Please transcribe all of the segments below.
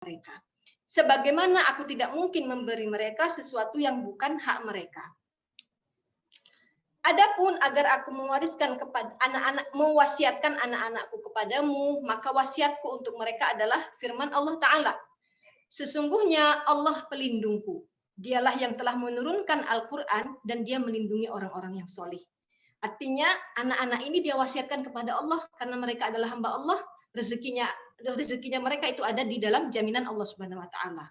mereka. Sebagaimana aku tidak mungkin memberi mereka sesuatu yang bukan hak mereka. Adapun agar aku mewariskan kepada anak-anak, mewasiatkan anak-anakku kepadamu, maka wasiatku untuk mereka adalah firman Allah Ta'ala. Sesungguhnya Allah pelindungku. Dialah yang telah menurunkan Al-Quran dan dia melindungi orang-orang yang solih. Artinya anak-anak ini dia wasiatkan kepada Allah karena mereka adalah hamba Allah. Rezekinya mereka itu ada di dalam jaminan Allah Subhanahu Wa Ta'ala.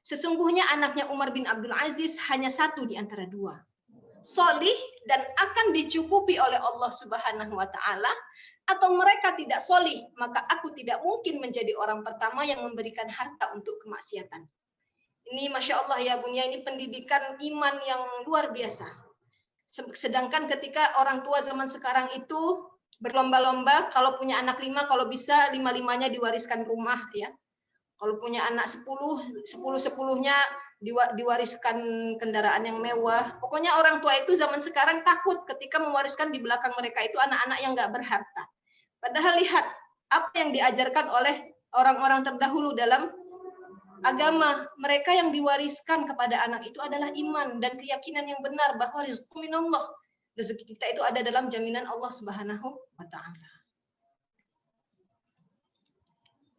Sesungguhnya anaknya Umar bin Abdul Aziz hanya satu di antara dua. Solih dan akan dicukupi oleh Allah Subhanahu Wa Ta'ala, atau mereka tidak solih, maka aku tidak mungkin menjadi orang pertama yang memberikan harta untuk kemaksiatan. Ini Masya Allah ya Bunya, ini pendidikan iman yang luar biasa. Sedangkan ketika orang tua zaman sekarang itu berlomba-lomba, kalau punya anak 5, kalau bisa 5-5-nya diwariskan rumah ya. Kalau punya anak 10-10-nya diwariskan kendaraan yang mewah. Pokoknya orang tua itu zaman sekarang takut ketika mewariskan di belakang mereka itu anak-anak yang nggak berharta. Padahal lihat apa yang diajarkan oleh orang-orang terdahulu dalam agama. Mereka yang diwariskan kepada anak itu adalah iman dan keyakinan yang benar bahwa rezeki minallah. Rezeki kita itu ada dalam jaminan Allah Subhanahu wa Ta'ala.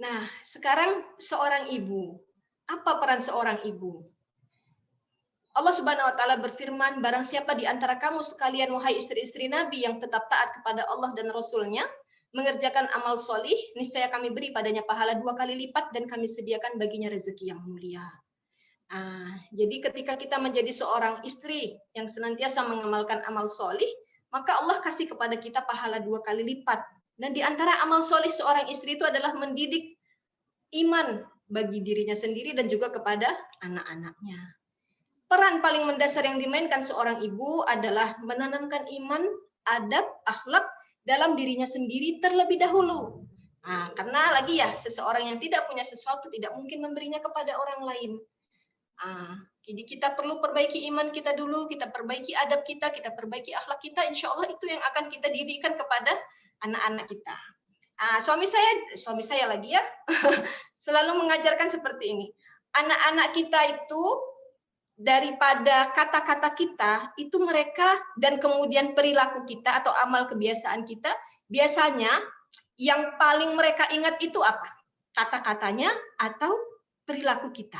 Nah, sekarang seorang ibu. Apa peran seorang ibu? Allah Subhanahu wa Ta'ala berfirman, barang siapa di antara kamu sekalian, wahai istri-istri Nabi yang tetap taat kepada Allah dan Rasul-Nya, mengerjakan amal solih, niscaya kami beri padanya pahala 2 kali lipat dan kami sediakan baginya rezeki yang mulia. Jadi ketika kita menjadi seorang istri yang senantiasa mengamalkan amal solih, maka Allah kasih kepada kita pahala 2 kali lipat. Dan di antara amal solih seorang istri itu adalah mendidik iman bagi dirinya sendiri dan juga kepada anak-anaknya. Peran paling mendasar yang dimainkan seorang ibu adalah menanamkan iman, adab, akhlak dalam dirinya sendiri terlebih dahulu. Karena lagi ya, seseorang yang tidak punya sesuatu tidak mungkin memberinya kepada orang lain. Jadi kita perlu perbaiki iman kita dulu, kita perbaiki adab kita perbaiki akhlak kita, insya Allah itu yang akan kita didikan kepada anak-anak kita. Suami saya lagi ya, selalu mengajarkan seperti ini. Anak-anak kita itu daripada kata-kata kita, itu mereka dan kemudian perilaku kita atau amal kebiasaan kita, biasanya yang paling mereka ingat itu apa? Kata-katanya atau perilaku kita.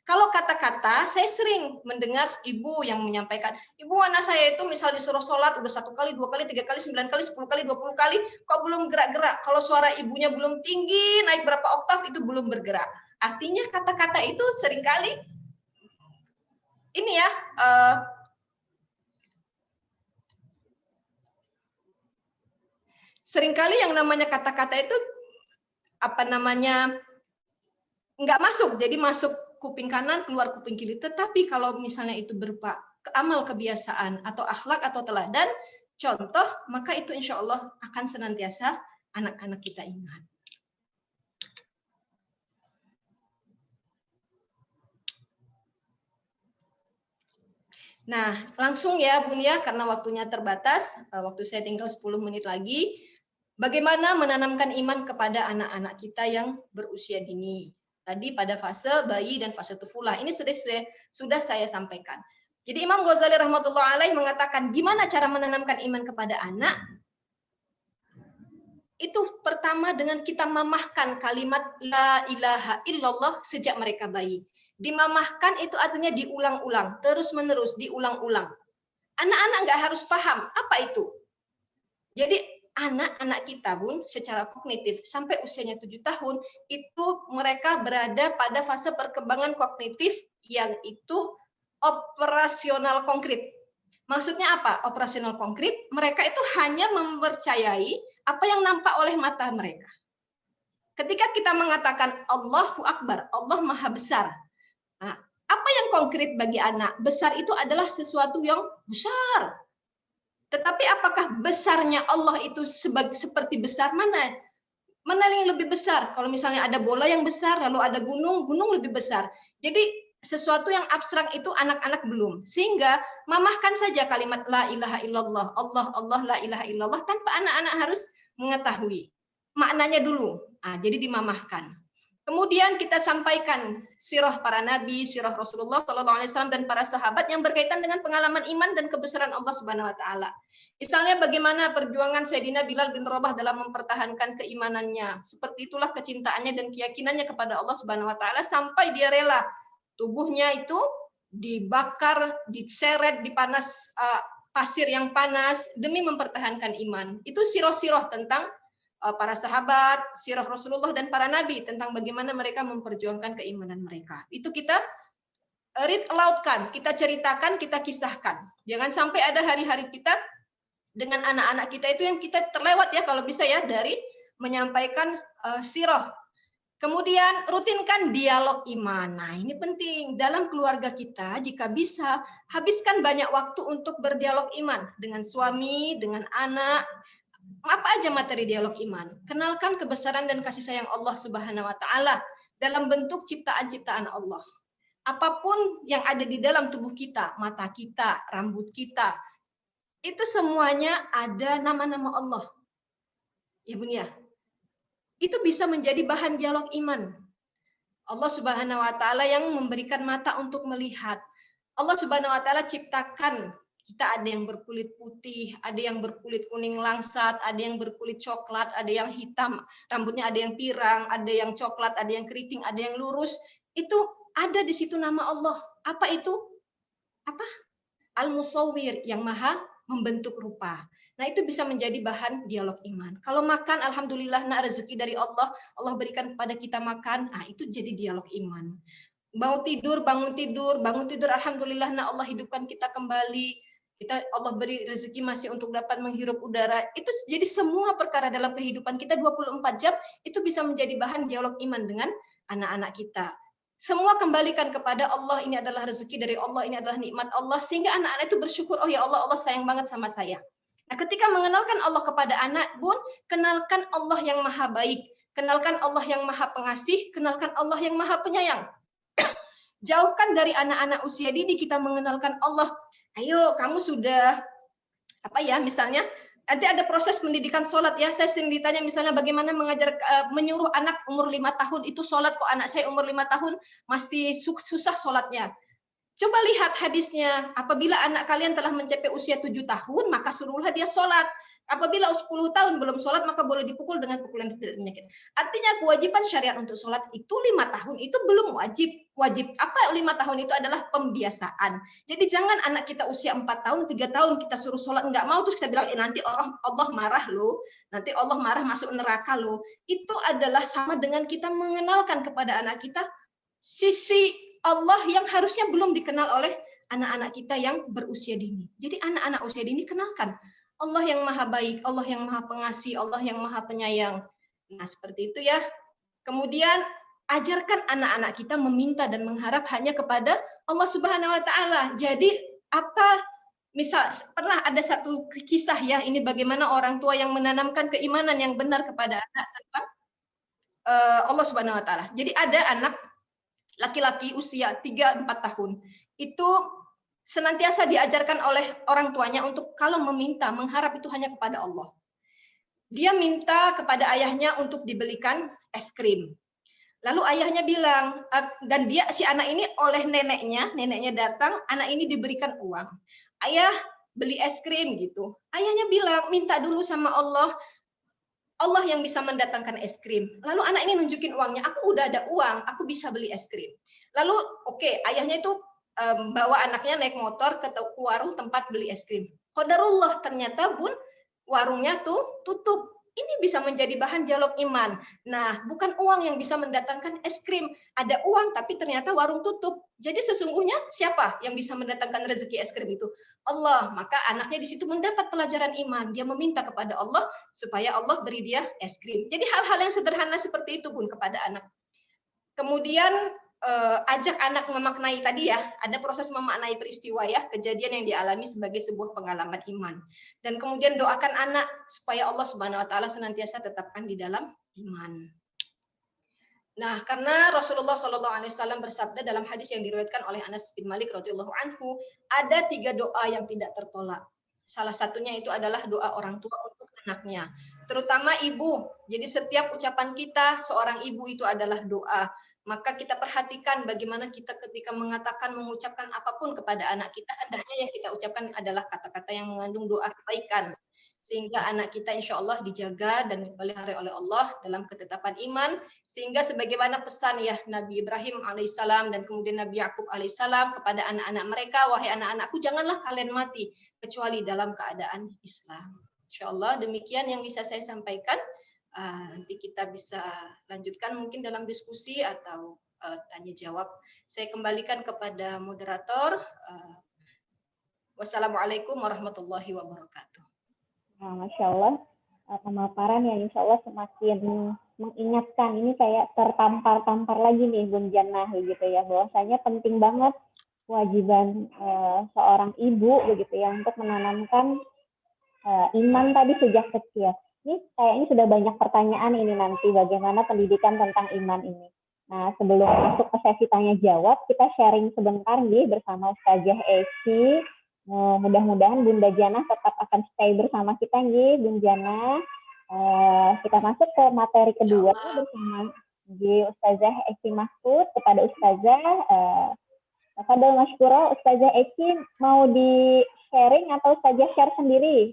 Kalau kata-kata, saya sering mendengar ibu yang menyampaikan, ibu anak saya itu misal disuruh sholat, udah 1 kali, 2 kali, 3 kali, 9 kali, 10 kali, 20 kali, kok belum gerak-gerak. Kalau suara ibunya belum tinggi, naik berapa oktav, itu belum bergerak. Artinya kata-kata itu seringkali, ini ya, seringkali yang namanya kata-kata itu, nggak masuk, jadi masuk kuping kanan, keluar kuping kiri. Tetapi kalau misalnya itu berupa amal kebiasaan atau akhlak atau teladan, contoh, maka itu insya Allah akan senantiasa anak-anak kita ingat. Nah, langsung ya Bun ya, karena waktunya terbatas, waktu saya tinggal 10 menit lagi. Bagaimana menanamkan iman kepada anak-anak kita yang berusia dini? Tadi pada fase bayi dan fase tufulah. Ini sudah saya sampaikan. Jadi Imam Ghazali rahmatullah alaih mengatakan, gimana cara menanamkan iman kepada anak? Itu pertama dengan kita mamahkan kalimat la ilaha illallah sejak mereka bayi. Dimamahkan itu artinya diulang-ulang, terus-menerus, diulang-ulang. Anak-anak nggak harus paham apa itu. Jadi anak-anak kita Bun secara kognitif sampai usianya 7 tahun itu mereka berada pada fase perkembangan kognitif yang itu operasional konkret. Maksudnya apa? Operasional konkret, mereka itu hanya mempercayai apa yang nampak oleh mata mereka. Ketika kita mengatakan Allahu Akbar, Allah Maha Besar. Nah, apa yang konkret bagi anak? Besar itu adalah sesuatu yang besar. Tetapi apakah besarnya Allah itu seperti besar mana? Mana yang lebih besar? Kalau misalnya ada bola yang besar, lalu ada gunung, gunung lebih besar. Jadi sesuatu yang abstrak itu anak-anak belum. Sehingga mamahkan saja kalimat la ilaha illallah, Allah, Allah, la ilaha illallah, tanpa anak-anak harus mengetahui. Maknanya dulu. Jadi dimamahkan. Kemudian kita sampaikan sirah para nabi, sirah Rasulullah SAW dan para sahabat yang berkaitan dengan pengalaman iman dan kebesaran Allah Subhanahu Wa Taala. Misalnya bagaimana perjuangan Sayyidina Bilal bin Rabah dalam mempertahankan keimanannya. Seperti itulah kecintaannya dan keyakinannya kepada Allah Subhanahu Wa Taala sampai dia rela tubuhnya itu dibakar, diseret di pasir yang panas demi mempertahankan iman. Itu sirah-sirah tentang para sahabat, sirah Rasulullah dan para nabi tentang bagaimana mereka memperjuangkan keimanan mereka. Itu kita read aloud-kan, kita ceritakan, kita kisahkan. Jangan sampai ada hari-hari kita dengan anak-anak kita itu yang kita terlewat ya kalau bisa ya dari menyampaikan sirah. Kemudian rutinkan dialog iman. Nah, ini penting dalam keluarga kita jika bisa habiskan banyak waktu untuk berdialog iman dengan suami, dengan anak. Apa aja materi dialog iman? Kenalkan kebesaran dan kasih sayang Allah Subhanahu wa taala dalam bentuk ciptaan-ciptaan Allah. Apapun yang ada di dalam tubuh kita, mata kita, rambut kita, itu semuanya ada nama-nama Allah. Ya Bun ya. Itu bisa menjadi bahan dialog iman. Allah Subhanahu wa taala yang memberikan mata untuk melihat. Allah Subhanahu wa taala ciptakan kita ada yang berkulit putih, ada yang berkulit kuning langsat, ada yang berkulit coklat, ada yang hitam, rambutnya ada yang pirang, ada yang coklat, ada yang keriting, ada yang lurus. Itu ada di situ nama Allah. Apa itu? Apa? Al-Musawwir, yang maha membentuk rupa. Nah, itu bisa menjadi bahan dialog iman. Kalau makan, alhamdulillah, nak rezeki dari Allah, Allah berikan kepada kita makan, nah itu jadi dialog iman. Mau tidur, bangun tidur, alhamdulillah, nak Allah hidupkan kita kembali. Allah beri rezeki masih untuk dapat menghirup udara. Itu jadi semua perkara dalam kehidupan kita 24 jam itu bisa menjadi bahan dialog iman dengan anak-anak kita. Semua kembalikan kepada Allah, ini adalah rezeki dari Allah, ini adalah nikmat Allah, sehingga anak-anak itu bersyukur, oh ya Allah, Allah sayang banget sama saya. Nah, ketika mengenalkan Allah kepada anak pun, kenalkan Allah yang maha baik, kenalkan Allah yang maha pengasih, kenalkan Allah yang maha penyayang. Jauhkan dari anak-anak usia dini kita mengenalkan Allah. Ayo, kamu sudah apa ya? Misalnya nanti ada proses pendidikan sholat ya. Saya sering ditanya misalnya bagaimana menyuruh anak umur 5 tahun itu sholat, kok anak saya umur 5 tahun masih susah sholatnya. Coba lihat hadisnya, apabila anak kalian telah mencapai usia 7 tahun, maka suruhlah dia sholat. Apabila 10 tahun belum sholat, maka boleh dipukul dengan pukulan tidak menyakit. Artinya kewajiban syariat untuk sholat itu 5 tahun, itu belum wajib. Wajib apa 5 tahun itu adalah pembiasaan. Jadi jangan anak kita usia 4 tahun, 3 tahun kita suruh sholat, nggak mau, terus kita bilang, nanti Allah marah loh, nanti Allah marah masuk neraka loh. Itu adalah sama dengan kita mengenalkan kepada anak kita sisi Allah yang harusnya belum dikenal oleh anak-anak kita yang berusia dini. Jadi anak-anak usia dini kenalkan Allah yang maha baik, Allah yang maha pengasih, Allah yang maha penyayang. Nah, seperti itu ya. Kemudian ajarkan anak-anak kita meminta dan mengharap hanya kepada Allah Subhanahu wa taala. Jadi misal pernah ada satu kisah ya, ini bagaimana orang tua yang menanamkan keimanan yang benar kepada anak tentang Allah Subhanahu wa taala. Jadi ada anak laki-laki usia 3-4 tahun. Itu senantiasa diajarkan oleh orang tuanya untuk kalau meminta, mengharap itu hanya kepada Allah. Dia minta kepada ayahnya untuk dibelikan es krim. Lalu ayahnya bilang, dan si anak ini oleh neneknya datang, anak ini diberikan uang. Ayah, beli es krim gitu. Ayahnya bilang, minta dulu sama Allah, Allah yang bisa mendatangkan es krim. Lalu anak ini nunjukin uangnya, aku udah ada uang, aku bisa beli es krim. Lalu ayahnya itu bawa anaknya naik motor ke warung tempat beli es krim. Qadarullah, ternyata Bun, warungnya tuh tutup. Ini bisa menjadi bahan dialog iman. Nah, bukan uang yang bisa mendatangkan es krim. Ada uang, tapi ternyata warung tutup. Jadi sesungguhnya siapa yang bisa mendatangkan rezeki es krim itu? Allah. Maka anaknya di situ mendapat pelajaran iman. Dia meminta kepada Allah supaya Allah beri dia es krim. Jadi hal-hal yang sederhana seperti itu pun kepada anak. Kemudian ajak anak memaknai tadi ya, ada proses memaknai peristiwa ya, kejadian yang dialami sebagai sebuah pengalaman iman. Dan kemudian doakan anak supaya Allah Subhanahu wa taala senantiasa tetapkan di dalam iman. Nah, karena Rasulullah Shallallahu alaihi wasallam bersabda dalam hadis yang diriwayatkan oleh Anas bin Malik radhiyallahu anhu, ada 3 doa yang tidak tertolak. Salah satunya itu adalah doa orang tua untuk anaknya, terutama ibu. Jadi setiap ucapan kita seorang ibu itu adalah doa. Maka kita perhatikan bagaimana kita ketika mengucapkan apapun kepada anak kita, hendaknya yang kita ucapkan adalah kata-kata yang mengandung doa kebaikan. Sehingga anak kita insya Allah dijaga dan dipelihara oleh Allah dalam ketetapan iman. Sehingga sebagaimana pesan ya Nabi Ibrahim alaihissalam dan kemudian Nabi Yakub alaihissalam kepada anak-anak mereka, wahai anak-anakku, janganlah kalian mati kecuali dalam keadaan Islam. Insya Allah demikian yang bisa saya sampaikan. Nanti kita bisa lanjutkan mungkin dalam diskusi atau tanya jawab. Saya kembalikan kepada moderator. Wassalamualaikum warahmatullahi wabarakatuh. Nah, Masya Allah, pemaparan yang insya Allah semakin mengingatkan, ini kayak tertampar-tampar lagi nih Bun Jannah begitu ya, bahwasanya penting banget kewajiban seorang ibu begitu ya untuk menanamkan iman tadi sejak kecil. Ini kayaknya sudah banyak pertanyaan ini nanti bagaimana pendidikan tentang iman ini. Nah, sebelum masuk ke sesi tanya jawab, kita sharing sebentar nih bersama Ustazah Eci. Mudah-mudahan Bunda Jannah tetap akan stay bersama kita nih, Bun Jannah. Kita masuk ke materi kedua bersama Ustazah Eci Mahfud. Kepada Ustazah, Fadal Masykuro, Ustazah Eci mau di sharing atau Ustazah share sendiri?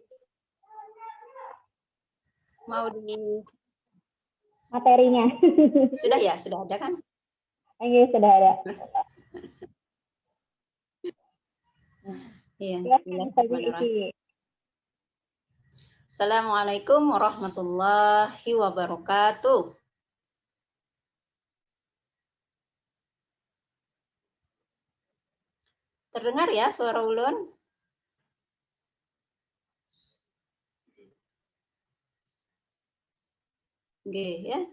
Mau di materinya. Sudah ya, sudah ada kan? Oke, sudah ada. Iya. Assalamualaikum warahmatullahi wabarakatuh. Terdengar ya suara ulun? Oke ya.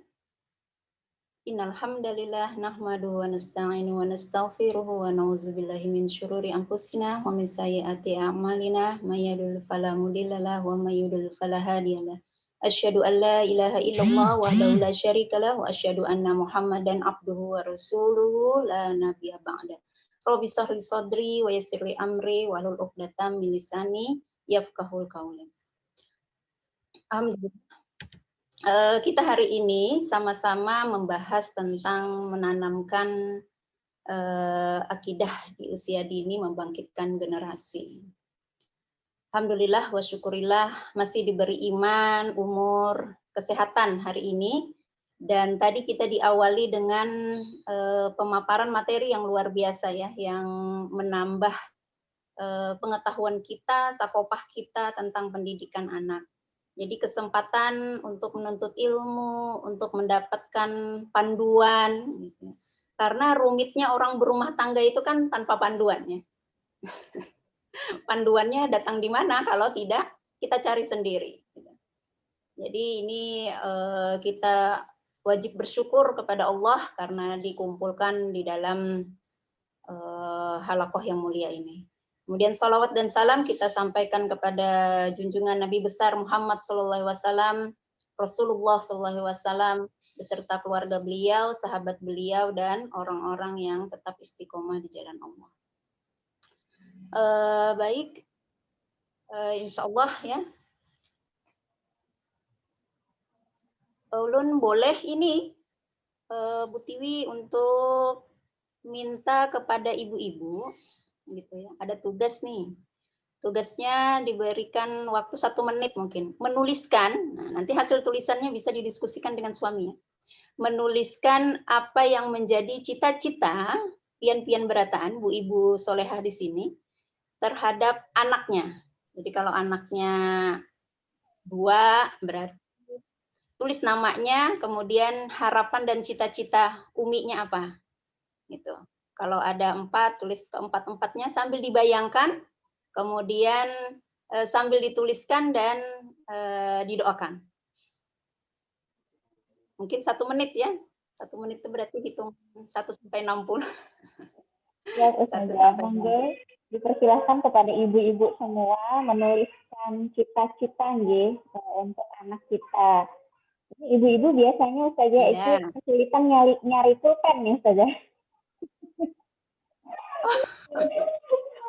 Innal hamdalillah nahmaduhu wa nasta'inuhu wa nastaghfiruhu wa na'udzubillahi min syururi anfusina wa min sayyiati a'malina may yahdihillahu fala mudhillalah wa may yudhlil fala hadiyalah. Asyhadu an la ilaha illallah wahdahu la syarikalah wa asyhadu anna Muhammadan abduhu wa rasuluhu la nabiyya ba'da. Rabbi shrah li sadri wa yassir li amri wahlul 'uqdatam min lisani yafqahul qawli. Alhamdulillah. Kita hari ini sama-sama membahas tentang menanamkan akidah di usia dini, membangkitkan generasi. Alhamdulillah wa syukurillah masih diberi iman, umur, kesehatan hari ini. Dan tadi kita diawali dengan pemaparan materi yang luar biasa ya, yang menambah pengetahuan kita, sakopah kita tentang pendidikan anak. Jadi kesempatan untuk menuntut ilmu, untuk mendapatkan panduan. Gitu. Karena rumitnya orang berumah tangga itu kan tanpa panduannya. Panduannya datang di mana kalau tidak kita cari sendiri. Jadi ini kita wajib bersyukur kepada Allah karena dikumpulkan di dalam halaqah yang mulia ini. Kemudian salawat dan salam kita sampaikan kepada junjungan Nabi besar Muhammad SAW, Rasulullah SAW, beserta keluarga beliau, sahabat beliau, dan orang-orang yang tetap istiqomah di jalan Allah. Baik, insya Allah ya. Ulun boleh ini, Bu Tiwi untuk minta kepada ibu-ibu, gitu ya. Ada tugas nih. Tugasnya diberikan waktu 1 menit mungkin. Menuliskan, nah nanti hasil tulisannya bisa didiskusikan dengan suami ya. Menuliskan apa yang menjadi cita-cita pian-pian berataan, Bu Ibu Solehah di sini, terhadap anaknya. Jadi kalau anaknya 2, berarti tulis namanya, kemudian harapan dan cita-cita uminya apa. Gitu. Kalau ada 4, tulis keempat-empatnya sambil dibayangkan, kemudian sambil dituliskan dan didoakan. Mungkin 1 menit ya. 1 menit itu berarti hitung 1 sampai 60. Ya, Ustazah. Monggo dipersilahkan kepada ibu-ibu semua menuliskan cita-cita nggih untuk anak kita. Ini ibu-ibu biasanya Ustazah itu kesulitan nyari pulpen nih Ustazah.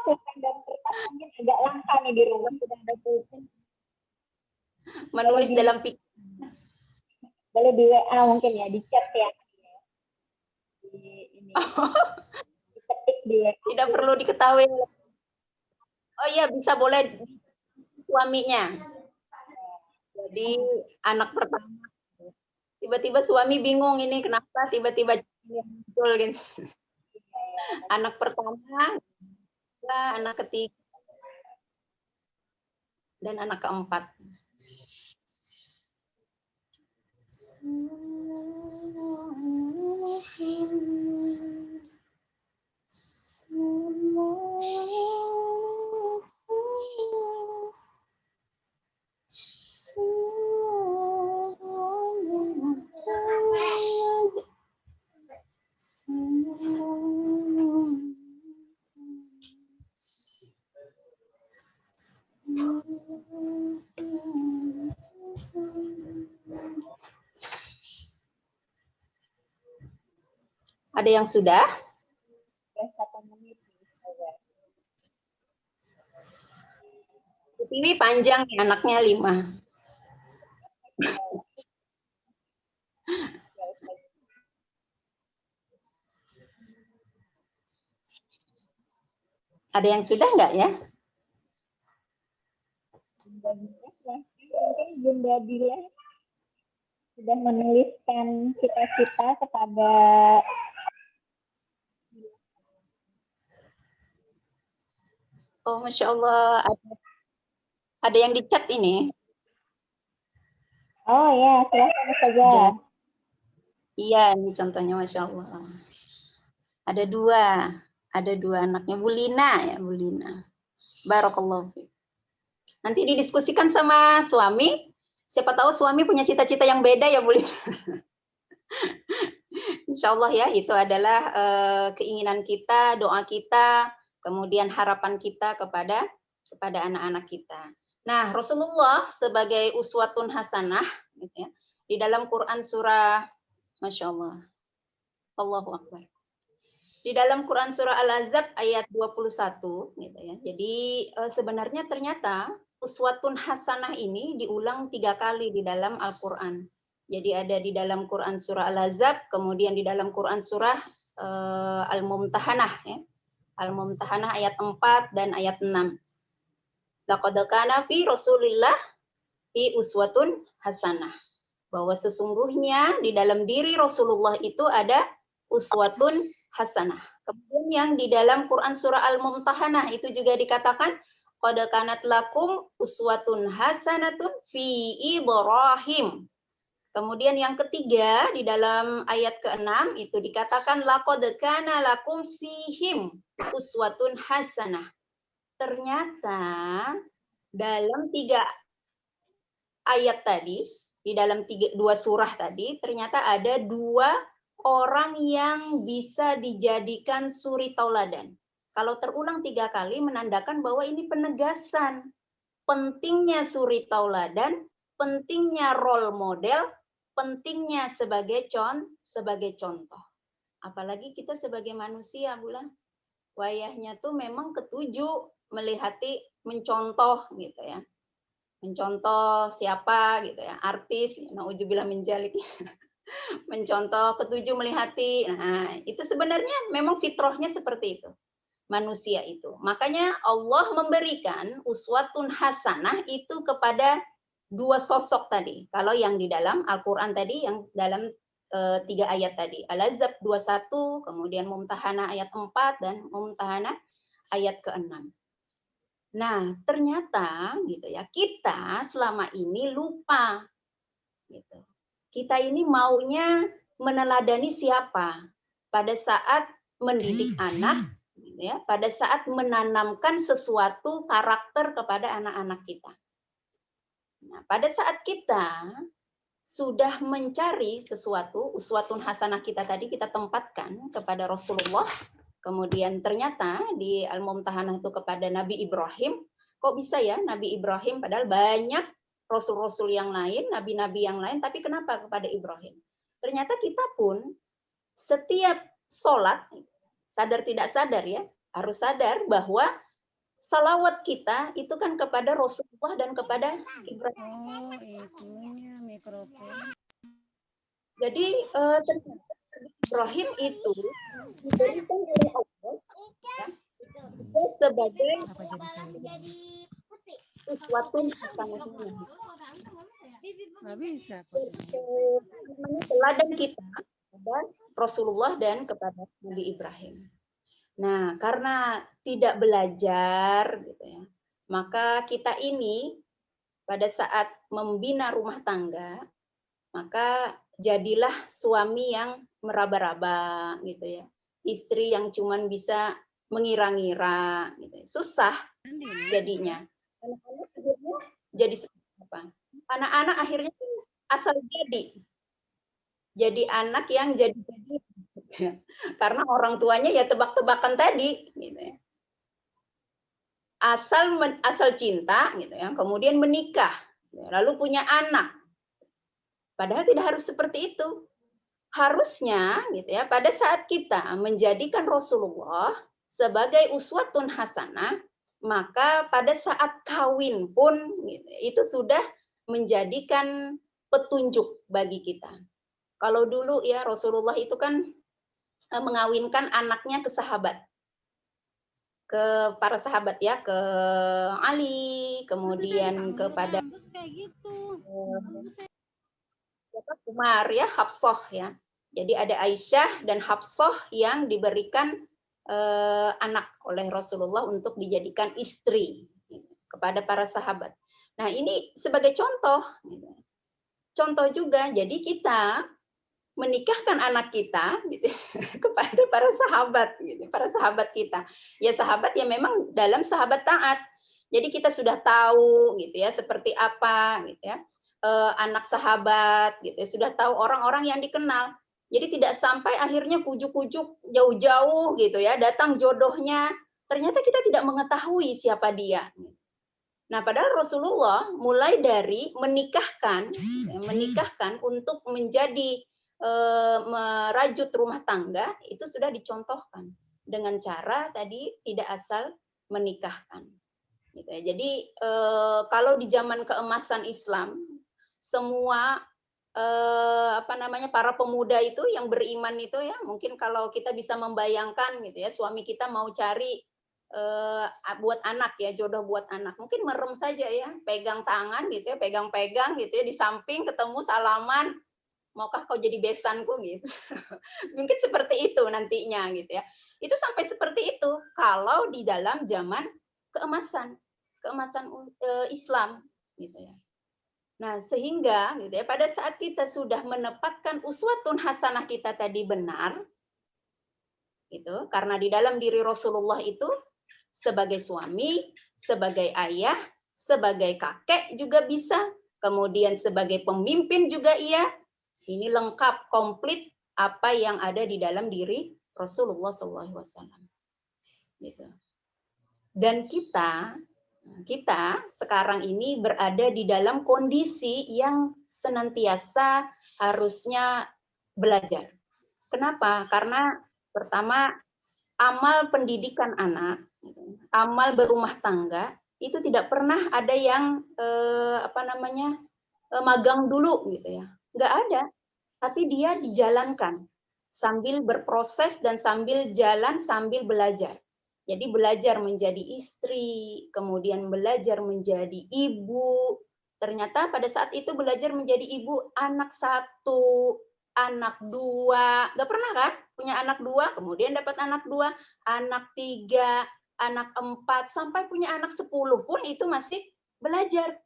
Pulpen dan kertas mungkin agak langka nih di rumah, sudah ada pulpen. Menulis dalam pikiran. Boleh di WA mungkin ya, di chat ya. Ini. Diketik di WA. Tidak perlu diketahui. Oh iya, bisa boleh suaminya. Jadi anak pertama. Tiba-tiba suami bingung ini kenapa tiba-tiba muncul gitu. Anak pertama, anak ketiga, dan anak keempat. Ada yang sudah? 1 menit. Ini panjang nih, anaknya 5. Ada yang sudah nggak ya? Mungkin Bunda Dila sudah menuliskan cita-cita kepada Oh, Masya Allah. Ada yang di chat ini. Oh ya, silahkan saja. Iya, ini contohnya Masya Allah. Ada dua anaknya. Bu Lina ya, Bu Lina. Barakallahu fiik. Nanti didiskusikan sama suami. Siapa tahu suami punya cita-cita yang beda ya, Bu Lina. Insya Allah ya, itu adalah keinginan kita, doa kita, kemudian harapan kita kepada anak-anak kita. Nah, Rasulullah sebagai uswatun hasanah, gitu ya, di dalam Quran surah, Masya Allah, Allahu Akbar. Di dalam Quran surah Al-Ahzab ayat 21, gitu ya. Jadi sebenarnya ternyata uswatun hasanah ini diulang 3 kali di dalam Al-Quran. Jadi ada di dalam Quran surah Al-Ahzab, kemudian di dalam Quran surah Al-Mumtahanah, ya. Al-Mumtahanah ayat 4 dan ayat 6. Laqad kana fi Rasulillah fi uswatun hasanah. Bahwa sesungguhnya di dalam diri Rasulullah itu ada uswatun hasanah. Kemudian yang di dalam Quran surah Al-Mumtahanah itu juga dikatakan qad kanat lakum uswatun hasanatun fi Ibrahim. Kemudian yang ketiga di dalam ayat ke-6 itu dikatakan laqad kana lakum fihim uswatun hasanah. Ternyata dalam 3 ayat tadi, di dalam 2 surah tadi, ternyata ada 2 orang yang bisa dijadikan suri tauladan. Kalau terulang 3 kali menandakan bahwa ini penegasan pentingnya suri tauladan, pentingnya role model, pentingnya sebagai contoh. Apalagi kita sebagai manusia, Bulan. Wayahnya tuh memang ketujuh melihati, mencontoh gitu ya. Mencontoh siapa gitu ya, artis, nauzubillah min dzalik. Mencontoh, ketujuh melihati. Nah, itu sebenarnya memang fitrahnya seperti itu. Manusia itu. Makanya Allah memberikan uswatun hasanah itu kepada 2 sosok tadi. Kalau yang di dalam Al-Qur'an tadi, yang dalam 3 ayat tadi. Al-Ahzab 21, kemudian Mumtahanah ayat 4 dan Mumtahanah ayat ke-6. Nah, ternyata gitu ya, kita selama ini lupa gitu. Kita ini maunya meneladani siapa pada saat mendidik anak, gitu ya, pada saat menanamkan sesuatu karakter kepada anak-anak kita. Nah, pada saat kita sudah mencari sesuatu, uswatun hasanah kita tadi kita tempatkan kepada Rasulullah, kemudian ternyata di Al-Mumtahanah itu kepada Nabi Ibrahim, kok bisa ya Nabi Ibrahim padahal banyak rasul-rasul yang lain, nabi-nabi yang lain, tapi kenapa kepada Ibrahim? Ternyata kita pun setiap sholat, sadar tidak sadar ya, harus sadar bahwa salawat kita itu kan kepada Rasulullah dan kepada Ibrahim. Oh, itunya mikrofon. Jadi ternyata Ibrahim itu diberikan oleh Allah ya, itu sebagai Apa jadi sesuatu hasanahnya. nggak bisa? Namanya teladan kita kepada Rasulullah dan kepada Nabi Ibrahim. Nah, karena tidak belajar gitu ya, maka kita ini pada saat membina rumah tangga, maka jadilah suami yang meraba-raba gitu ya. Istri yang cuman bisa mengira-ngira gitu. Susah jadinya. Anak-anak akhirnya jadi seperti apa? Anak-anak akhirnya asal jadi. Jadi anak yang jadi-jadi. Karena orang tuanya ya tebak-tebakan tadi gitu ya. Asal cinta gitu ya, kemudian menikah, lalu punya anak. Padahal tidak harus seperti itu. Harusnya gitu ya, pada saat kita menjadikan Rasulullah sebagai uswatun hasanah, maka pada saat kawin pun gitu, itu sudah menjadikan petunjuk bagi kita. Kalau dulu ya Rasulullah itu kan mengawinkan anaknya ke sahabat, ke para sahabat ya, ke Ali, kemudian kepada Umar ya, Hafsah ya. Jadi ada Aisyah dan Hafsah yang diberikan anak oleh Rasulullah untuk dijadikan istri kepada para sahabat. Nah ini sebagai contoh, contoh juga. Jadi kita menikahkan anak kita gitu, kepada para sahabat gitu, para sahabat kita. Ya sahabat ya memang dalam sahabat taat. Jadi kita sudah tahu gitu ya seperti apa gitu ya. Anak sahabat gitu ya, sudah tahu orang-orang yang dikenal. Jadi tidak sampai akhirnya kujuk-kujuk jauh-jauh gitu ya, datang jodohnya, ternyata kita tidak mengetahui siapa dia. Nah, padahal Rasulullah mulai dari menikahkan untuk menjadi merajut rumah tangga itu sudah dicontohkan dengan cara tadi tidak asal menikahkan. Gitu ya. Jadi kalau di zaman keemasan Islam semua para pemuda itu yang beriman itu ya mungkin kalau kita bisa membayangkan gitu ya suami kita mau cari buat anak ya jodoh buat anak mungkin merem saja ya pegang tangan gitu ya pegang-pegang gitu ya di samping ketemu salaman maukah kau jadi besanku gitu mungkin seperti itu nantinya gitu ya itu sampai seperti itu kalau di dalam zaman keemasan Islam gitu ya. Nah, sehingga gitu ya, pada saat kita sudah menempatkan uswatun hasanah kita tadi benar, gitu, karena di dalam diri Rasulullah itu sebagai suami, sebagai ayah, sebagai kakek juga bisa, kemudian sebagai pemimpin juga iya. Ini lengkap, komplit apa yang ada di dalam diri Rasulullah SAW. Gitu. Dan kita sekarang ini berada di dalam kondisi yang senantiasa harusnya belajar. Kenapa? Karena pertama amal pendidikan anak, amal berumah tangga itu tidak pernah ada yang magang dulu gitu ya. Nggak ada. Tapi dia dijalankan sambil berproses dan sambil jalan sambil belajar. Jadi belajar menjadi istri, kemudian belajar menjadi ibu. Ternyata pada saat itu belajar menjadi ibu anak 1, anak 2. Nggak pernah kan punya anak 2, kemudian dapat anak 2, anak 3, anak 4, sampai punya anak 10 pun itu masih belajar.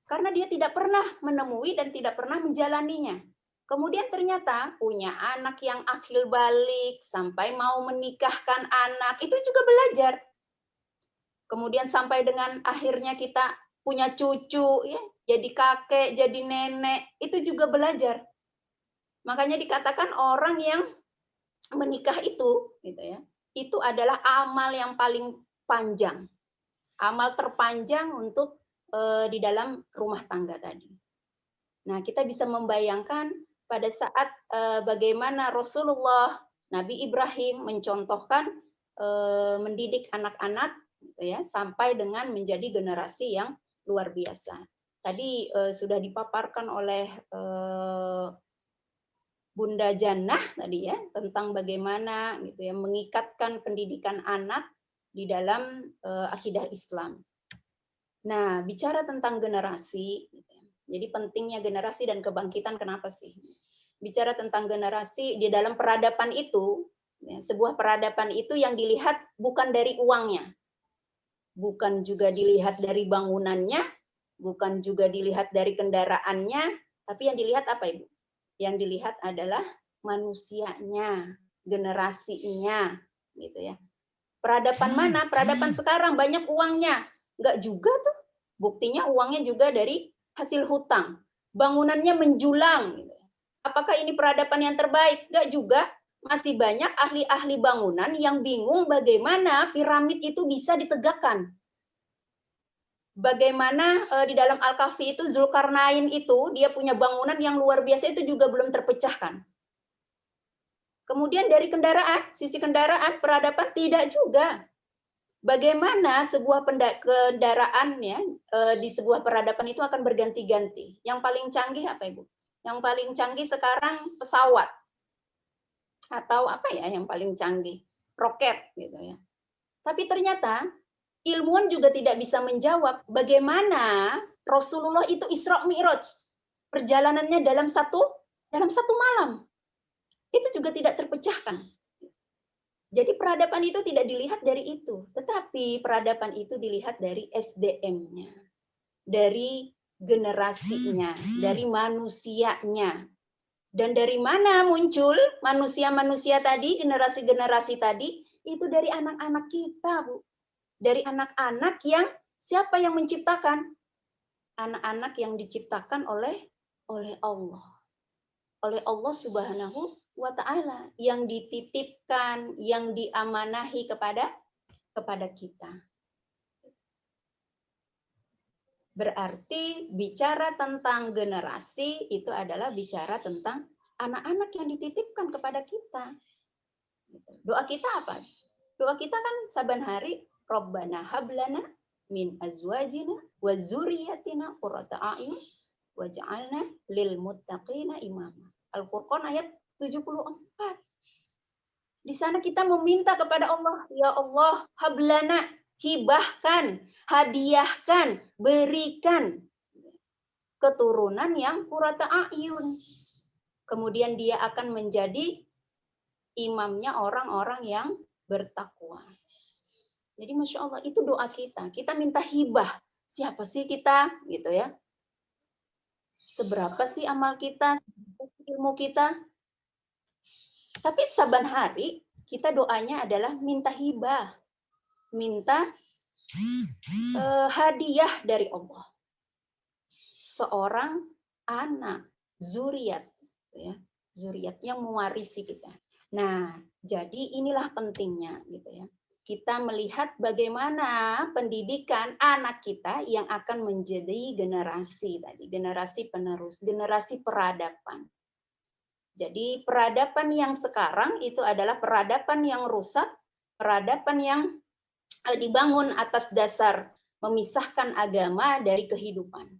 Karena dia tidak pernah menemui dan tidak pernah menjalaninya. Kemudian ternyata punya anak yang akhil balik, sampai mau menikahkan anak, itu juga belajar. Kemudian sampai dengan akhirnya kita punya cucu, ya, jadi kakek, jadi nenek, itu juga belajar. Makanya dikatakan orang yang menikah itu, gitu ya, itu adalah amal yang paling panjang, amal terpanjang untuk di dalam rumah tangga tadi. Nah, kita bisa membayangkan pada saat bagaimana Rasulullah, Nabi Ibrahim mencontohkan mendidik anak-anak gitu ya, sampai dengan menjadi generasi yang luar biasa. Tadi sudah dipaparkan oleh Bunda Jannah tadi ya, tentang bagaimana gitu ya mengikatkan pendidikan anak di dalam akidah Islam. Nah, bicara tentang generasi, jadi pentingnya generasi dan kebangkitan kenapa sih? Bicara tentang generasi di dalam peradaban itu, ya, sebuah peradaban itu yang dilihat bukan dari uangnya, bukan juga dilihat dari bangunannya, bukan juga dilihat dari kendaraannya, tapi yang dilihat apa Ibu? Yang dilihat adalah manusianya, generasinya, gitu ya. Peradaban mana? Peradaban sekarang banyak uangnya. Enggak juga tuh. Buktinya uangnya juga dari hasil hutang. Bangunannya menjulang. Apakah ini peradaban yang terbaik? Enggak juga. Masih banyak ahli-ahli bangunan yang bingung bagaimana piramid itu bisa ditegakkan. Bagaimana di dalam Al-Kahfi itu Zulkarnain itu dia punya bangunan yang luar biasa itu juga belum terpecahkan. Kemudian dari kendaraan, sisi kendaraan peradaban tidak juga. Bagaimana sebuah kendaraan ya di sebuah peradaban itu akan berganti-ganti. Yang paling canggih apa Ibu? Yang paling canggih sekarang pesawat. Atau apa ya yang paling canggih? Roket gitu ya. Tapi ternyata ilmuwan juga tidak bisa menjawab bagaimana Rasulullah itu Isra Mi'raj. Perjalanannya dalam satu malam. Itu juga tidak terpecahkan. Jadi peradaban itu tidak dilihat dari itu, tetapi peradaban itu dilihat dari SDM-nya, dari generasinya, dari manusianya. Dan dari mana muncul manusia-manusia tadi, generasi-generasi tadi? Itu dari anak-anak kita, Bu. Dari anak-anak yang siapa yang menciptakan? Anak-anak yang diciptakan oleh Allah. Oleh Allah Subhanahu wa ta'ala, yang dititipkan, yang diamanahi kepada kita. Berarti bicara tentang generasi itu adalah bicara tentang anak-anak yang dititipkan kepada kita. Doa kita apa? Doa kita kan saban hari, Rabbana hablana min azwajina wa zuriyatina qurrata a'yun waj'alna lil muttaqina imama. Al-Furqan ayat 74. Di sana kita meminta kepada Allah, ya Allah, hablana, hibahkan, hadiahkan, berikan keturunan yang qurrata a'yun. Kemudian dia akan menjadi imamnya orang-orang yang bertakwa. Jadi Masya Allah, itu doa kita. Kita minta hibah. Siapa sih kita? Gitu ya. Seberapa sih amal kita? Seberapa sih ilmu kita? Tapi saban hari kita doanya adalah minta hibah. Minta hadiah dari Allah. Seorang anak, zuriat. Ya, zuriat yang mewarisi kita. Nah, jadi inilah pentingnya gitu ya. Kita melihat bagaimana pendidikan anak kita yang akan menjadi generasi tadi, generasi penerus, generasi peradaban. Jadi peradaban yang sekarang itu adalah peradaban yang rusak, peradaban yang dibangun atas dasar memisahkan agama dari kehidupan.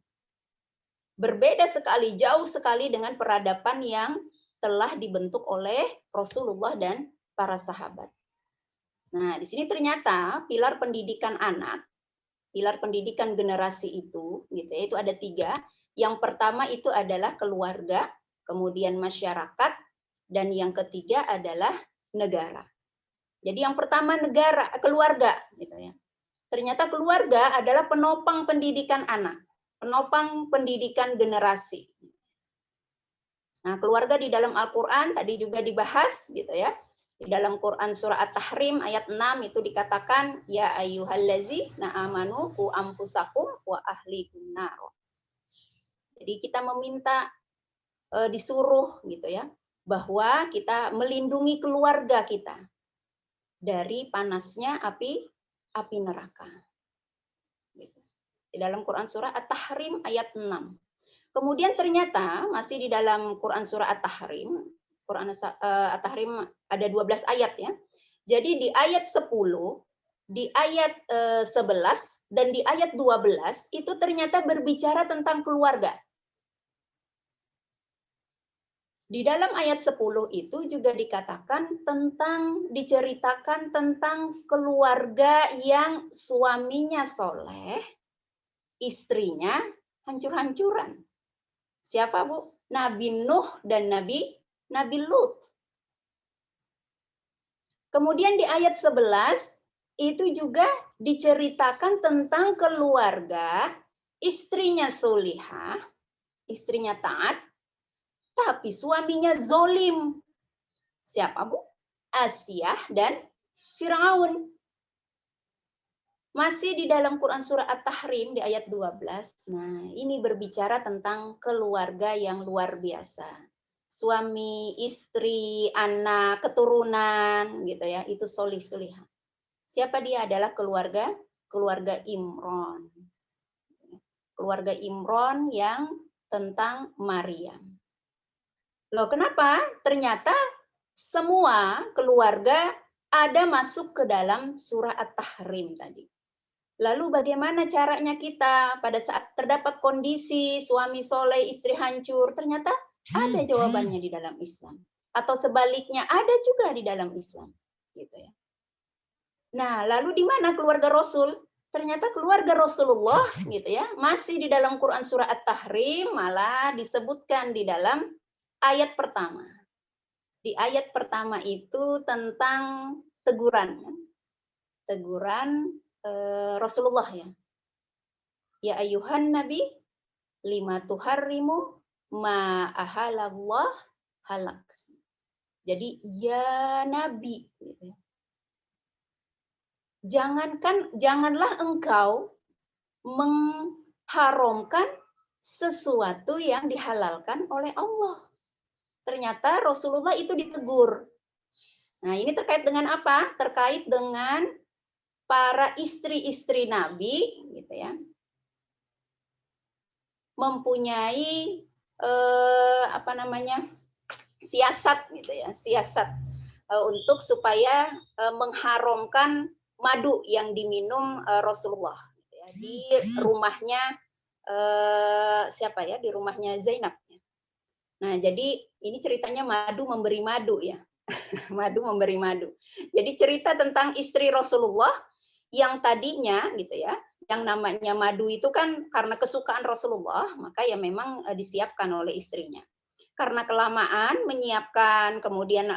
Berbeda sekali, jauh sekali dengan peradaban yang telah dibentuk oleh Rasulullah dan para sahabat. Nah, di sini ternyata pilar pendidikan anak, pilar pendidikan generasi itu, gitu ya, itu ada 3. Yang pertama itu adalah keluarga, kemudian masyarakat, dan yang ketiga adalah negara. Jadi yang pertama negara, keluarga, gitu ya. Ternyata keluarga adalah penopang pendidikan anak, penopang pendidikan generasi. Nah, keluarga di dalam Al-Qur'an tadi juga dibahas, gitu ya. Di dalam Quran surah At-Tahrim ayat 6 itu dikatakan ya ayyuhallazina amanu qu anfusakum wa ahlikum nar. Jadi kita meminta disuruh gitu ya bahwa kita melindungi keluarga kita dari panasnya api neraka. Gitu. Di dalam Quran surah At-Tahrim ayat 6. Kemudian ternyata masih di dalam Quran surah At-Tahrim, Quran At-Tahrim ada 12 ayat ya. Jadi di ayat 10 di ayat 11 dan di ayat 12 itu ternyata berbicara tentang keluarga. Di dalam ayat 10 itu juga dikatakan diceritakan tentang keluarga yang suaminya soleh, istrinya hancur-hancuran. Siapa, Bu? Nabi Nuh dan Nabi Lut. Kemudian di ayat 11 itu juga diceritakan tentang keluarga, istrinya solihah, istrinya taat, tapi suaminya zolim. Siapa, Bu? Asyah dan Firaun. Masih di dalam Quran surah At-Tahrim di ayat 12. Nah, ini berbicara tentang keluarga yang luar biasa. Suami, istri, anak, keturunan gitu ya, itu solih-solihah. Siapa dia? Adalah keluarga Imron. Keluarga Imron yang tentang Maryam. Loh, kenapa? Ternyata semua keluarga ada masuk ke dalam surah At-Tahrim tadi. Lalu bagaimana caranya kita pada saat terdapat kondisi suami soleh, istri hancur? Ternyata ada jawabannya di dalam Islam. Atau sebaliknya ada juga di dalam Islam. Gitu ya. Nah, lalu di mana keluarga Rasul? Ternyata keluarga Rasulullah gitu ya, masih di dalam Quran surah At-Tahrim malah disebutkan di dalam ayat pertama. Di ayat pertama itu tentang teguran. Teguran Rasulullah ya. Ya ayuhan nabi lima tuharrimu ma ahalallah halak. Jadi ya nabi gitu ya. Janganlah engkau mengharamkan sesuatu yang dihalalkan oleh Allah. Ternyata Rasulullah itu ditegur. Nah, ini terkait dengan apa? Terkait dengan para istri-istri Nabi gitu ya. Mempunyai siasat gitu ya, siasat untuk supaya mengharamkan madu yang diminum Rasulullah gitu ya, di rumahnya siapa ya? Di rumahnya Zainab. Nah, jadi ini ceritanya madu memberi madu ya. Madu memberi madu. Jadi cerita tentang istri Rasulullah yang tadinya gitu ya, yang namanya madu itu kan karena kesukaan Rasulullah, maka ya memang disiapkan oleh istrinya. Karena kelamaan menyiapkan, kemudian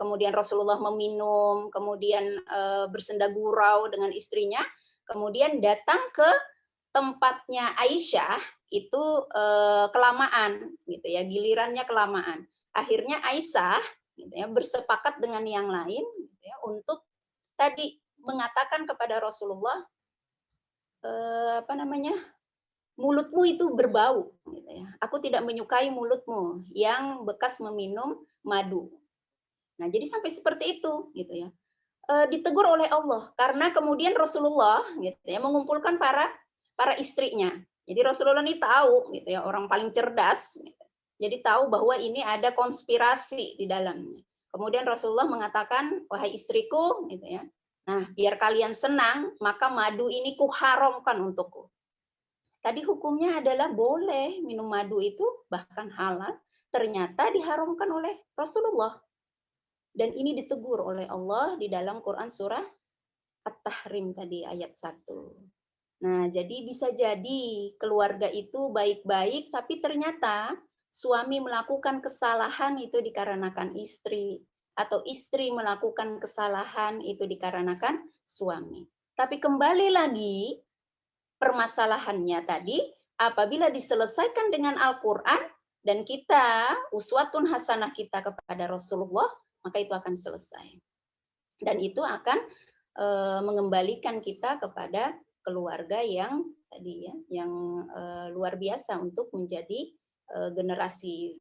kemudian Rasulullah meminum, kemudian bersenda gurau dengan istrinya, kemudian datang ke tempatnya Aisyah itu kelamaan gitu ya, gilirannya kelamaan. Akhirnya Aisyah gitu ya, bersepakat dengan yang lain gitu ya, untuk tadi mengatakan kepada Rasulullah mulutmu itu berbau gitu ya. Aku tidak menyukai mulutmu yang bekas meminum madu. Nah, jadi sampai seperti itu gitu ya. Ditegur oleh Allah karena kemudian Rasulullah gitu ya mengumpulkan para istrinya. Jadi Rasulullah ini tahu gitu ya, orang paling cerdas gitu. Jadi tahu bahwa ini ada konspirasi di dalamnya. Kemudian Rasulullah mengatakan, "Wahai istriku," gitu ya. Nah, biar kalian senang, maka madu ini kuharamkan untukku. Tadi hukumnya adalah boleh minum madu itu, bahkan halal, ternyata diharamkan oleh Rasulullah. Dan ini ditegur oleh Allah di dalam Quran surah At-Tahrim tadi ayat 1. Nah, jadi bisa jadi keluarga itu baik-baik, tapi ternyata suami melakukan kesalahan itu dikarenakan istri, atau istri melakukan kesalahan itu dikarenakan suami. Tapi kembali lagi, permasalahannya tadi, apabila diselesaikan dengan Al-Quran, dan kita, uswatun hasanah kita kepada Rasulullah, maka itu akan selesai. Dan itu akan mengembalikan kita kepada keluarga yang tadi ya, yang luar biasa untuk menjadi generasi.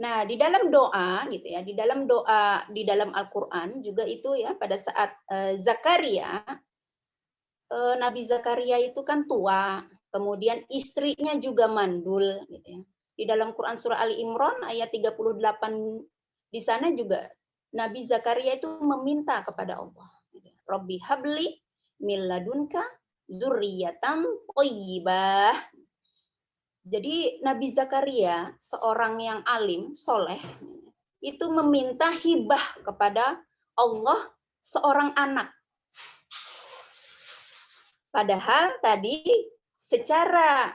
Nah, di dalam doa gitu ya, di dalam doa di dalam Al-Qur'an juga itu ya, pada saat Zakaria, Nabi Zakaria itu kan tua, kemudian istrinya juga mandul gitu ya. Di dalam Quran surah Ali Imran ayat 38 di sana juga Nabi Zakaria itu meminta kepada Allah. Rabbi habli min ladunka zurriyatan thayyibah. Jadi Nabi Zakaria, seorang yang alim, soleh, itu meminta hibah kepada Allah seorang anak. Padahal tadi secara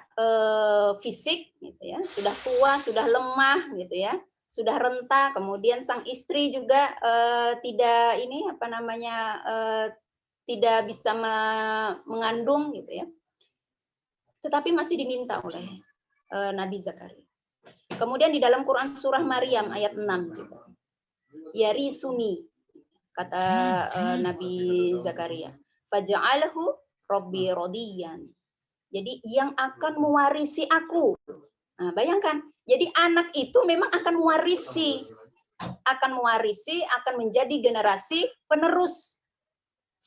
fisik gitu ya, sudah tua, sudah lemah gitu ya, sudah renta, kemudian sang istri juga tidak tidak bisa mengandung gitu ya. Tetapi masih diminta oleh Nabi Zakaria. Kemudian di dalam Quran surah Maryam ayat 6 juga. Yari suni, kata Nabi Zakaria. Faja'alhu Rabbi rodiyan. Jadi yang akan mewarisi aku. Nah, bayangkan, jadi anak itu memang akan mewarisi, akan menjadi generasi penerus.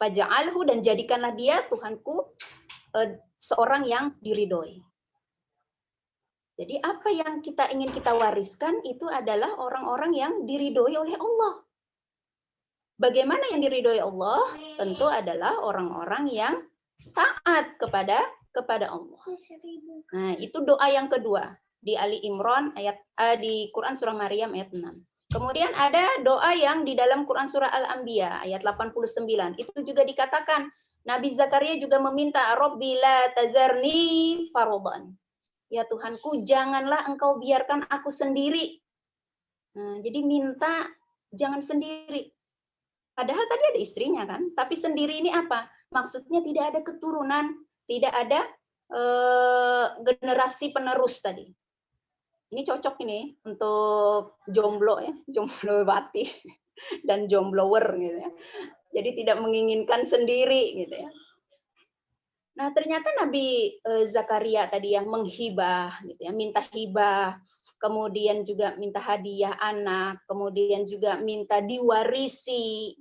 Faja'alhu, dan jadikanlah dia Tuhanku seorang yang diridhoi. Jadi apa yang kita ingin kita wariskan itu adalah orang-orang yang diridhoi oleh Allah. Bagaimana yang diridhoi Allah? Tentu adalah orang-orang yang taat kepada Allah. Nah, itu doa yang kedua di Ali Imran di Quran surah Maryam ayat 6. Kemudian ada doa yang di dalam Quran surah Al-Anbiya ayat 89. Itu juga dikatakan Nabi Zakaria juga meminta Rabbi la tazarni faradan. Ya Tuhanku, janganlah engkau biarkan aku sendiri. Nah, jadi minta jangan sendiri. Padahal tadi ada istrinya kan, tapi sendiri ini apa? Maksudnya tidak ada keturunan, tidak ada generasi penerus tadi. Ini cocok ini untuk jomblo ya, jomblo bati dan jomblower gitu ya. Jadi tidak menginginkan sendiri gitu ya. Nah, ternyata Nabi Zakaria tadi yang menghibah gitu ya, minta hibah, kemudian juga minta hadiah anak, kemudian juga minta diwarisi,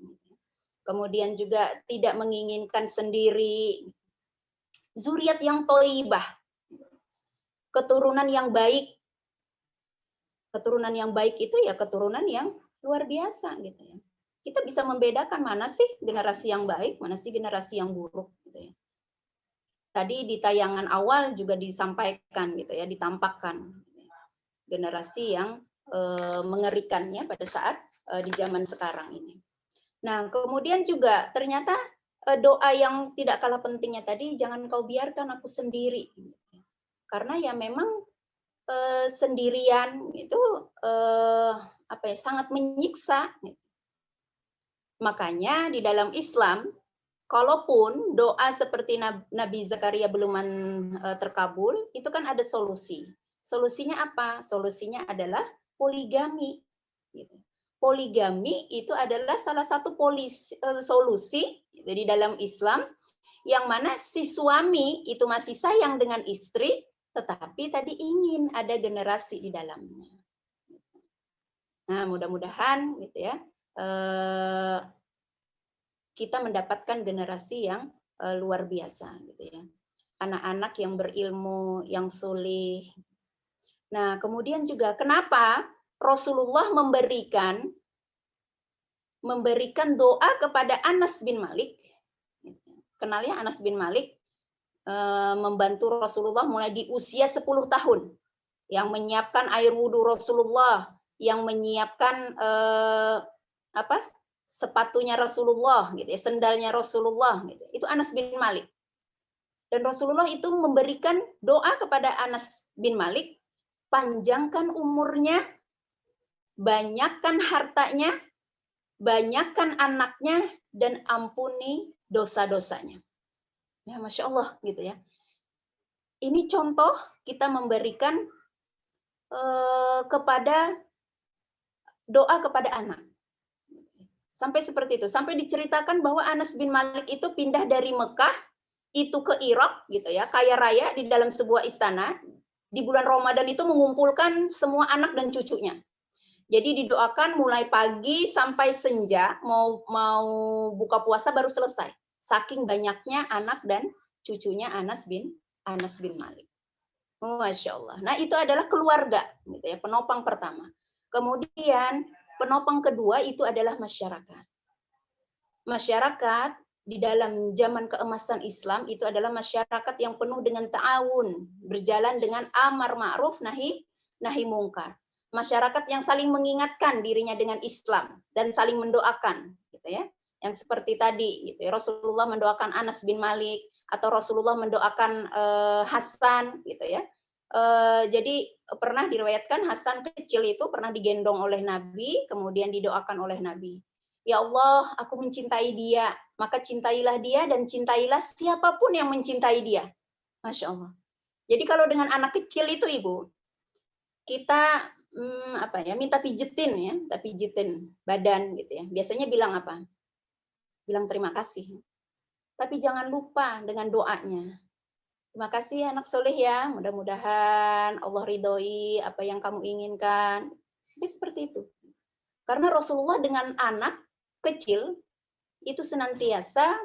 kemudian juga tidak menginginkan sendiri. Zuriat yang thayyibah, keturunan yang baik. Keturunan yang baik itu ya keturunan yang luar biasa gitu ya. Kita bisa membedakan mana sih generasi yang baik, mana sih generasi yang buruk gitu ya. Tadi di tayangan awal juga disampaikan gitu ya, ditampakkan generasi yang mengerikannya pada saat di zaman sekarang ini. Nah, kemudian juga ternyata doa yang tidak kalah pentingnya tadi, jangan kau biarkan aku sendiri. Karena ya memang sendirian itu sangat menyiksa. Makanya di dalam Islam, kalaupun doa seperti Nabi Zakaria belum terkabul, itu kan ada solusi. Solusinya apa? Solusinya adalah poligami. Poligami itu adalah salah satu solusi di dalam Islam, yang mana si suami itu masih sayang dengan istri, tetapi tadi ingin ada generasi di dalamnya. Nah, mudah-mudahan gitu ya, kita mendapatkan generasi yang luar biasa gitu ya. Anak-anak yang berilmu, yang soleh. Nah, kemudian juga kenapa Rasulullah memberikan doa kepada Anas bin Malik. Kenal ya, Anas bin Malik membantu Rasulullah mulai di usia 10 tahun. Yang menyiapkan air wudhu Rasulullah, yang menyiapkan sepatunya Rasulullah gitu ya, sendalnya Rasulullah gitu. Itu Anas bin Malik. Dan Rasulullah itu memberikan doa kepada Anas bin Malik, panjangkan umurnya, banyakkan hartanya, banyakkan anaknya, dan ampuni dosa-dosanya. Ya, Masya Allah gitu ya. Ini contoh kita memberikan doa kepada anak. Sampai seperti itu. Sampai diceritakan bahwa Anas bin Malik itu pindah dari Mekah itu ke Irak gitu ya, kaya raya di dalam sebuah istana. Di bulan Ramadan itu mengumpulkan semua anak dan cucunya. Jadi didoakan mulai pagi sampai senja, mau buka puasa baru selesai. Saking banyaknya anak dan cucunya Anas bin Malik. Masya Allah. Nah, itu adalah keluarga, gitu ya, penopang pertama. Kemudian penopang kedua itu adalah masyarakat. Masyarakat di dalam zaman keemasan Islam itu adalah masyarakat yang penuh dengan ta'awun, berjalan dengan amar ma'ruf nahi mungkar. Masyarakat yang saling mengingatkan dirinya dengan Islam dan saling mendoakan, gitu ya. Yang seperti tadi, gitu ya. Rasulullah mendoakan Anas bin Malik atau Rasulullah mendoakan Hasan, gitu ya. Jadi pernah diriwayatkan Hasan kecil itu pernah digendong oleh Nabi, kemudian didoakan oleh Nabi. Ya Allah, aku mencintai dia, maka cintailah dia dan cintailah siapapun yang mencintai dia. Masya Allah. Jadi kalau dengan anak kecil itu Ibu, kita minta pijetin badan gitu ya. Biasanya bilang apa? Bilang terima kasih. Tapi jangan lupa dengan doanya. Terima kasih anak soleh ya, mudah-mudahan Allah ridhoi apa yang kamu inginkan. Tapi seperti itu. Karena Rasulullah dengan anak kecil itu senantiasa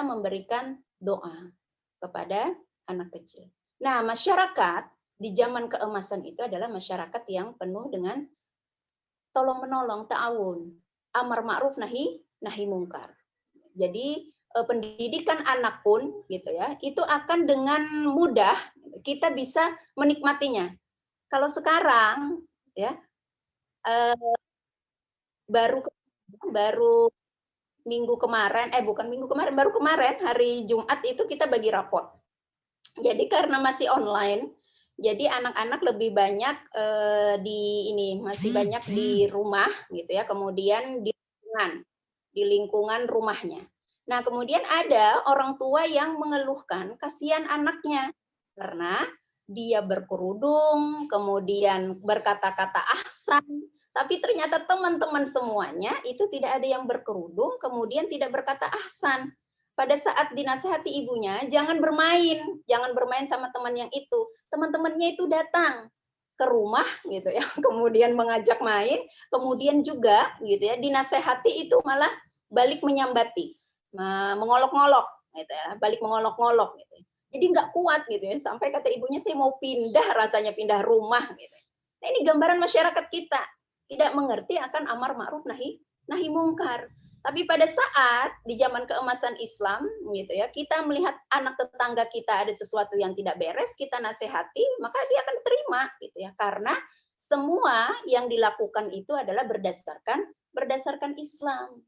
memberikan doa kepada anak kecil. Nah, masyarakat di zaman keemasan itu adalah masyarakat yang penuh dengan tolong menolong, ta'awun, amar ma'ruf nahi mungkar. Jadi pendidikan anak pun gitu ya, itu akan dengan mudah kita bisa menikmatinya. Kalau sekarang ya baru minggu kemarin, baru kemarin hari Jumat itu kita bagi rapot. Jadi karena masih online, jadi anak-anak lebih banyak masih banyak di rumah gitu ya, kemudian di lingkungan rumahnya. Nah, kemudian ada orang tua yang mengeluhkan kasihan anaknya karena dia berkerudung, kemudian berkata-kata ahsan, tapi ternyata teman-teman semuanya itu tidak ada yang berkerudung, kemudian tidak berkata ahsan. Pada saat dinasihati ibunya, jangan bermain sama teman yang itu. Teman-temannya itu datang ke rumah gitu ya, kemudian mengajak main, kemudian juga gitu ya, dinasihati itu malah balik menyambati, mengolok-ngolok gitu ya, balik mengolok-ngolok gitu. Jadi nggak kuat gitu ya, sampai kata ibunya saya mau pindah rumah gitu. Nah, ini gambaran masyarakat kita tidak mengerti akan amar ma'ruf nahi mungkar. Tapi pada saat di zaman keemasan Islam gitu ya, kita melihat anak tetangga kita ada sesuatu yang tidak beres, kita nasihati, maka dia akan terima gitu ya. Karena semua yang dilakukan itu adalah berdasarkan Islam.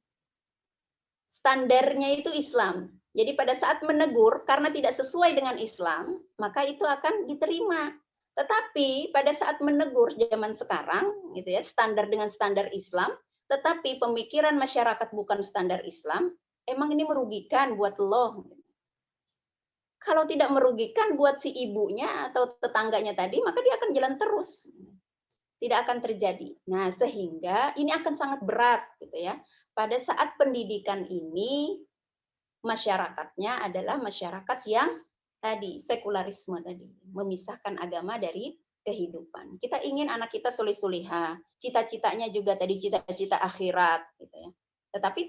Standarnya itu Islam. Jadi pada saat menegur karena tidak sesuai dengan Islam, maka itu akan diterima. Tetapi pada saat menegur zaman sekarang gitu ya, standar dengan standar Islam, tetapi pemikiran masyarakat bukan standar Islam, emang ini merugikan buat lo. Kalau tidak merugikan buat si ibunya atau tetangganya tadi, maka dia akan jalan terus. Tidak akan terjadi. Nah, sehingga ini akan sangat berat gitu ya. Pada saat pendidikan ini masyarakatnya adalah masyarakat yang tadi sekularisme tadi, memisahkan agama dari kehidupan. Kita ingin anak kita soleh-solehah, cita-citanya juga tadi cita-cita akhirat gitu ya. Tetapi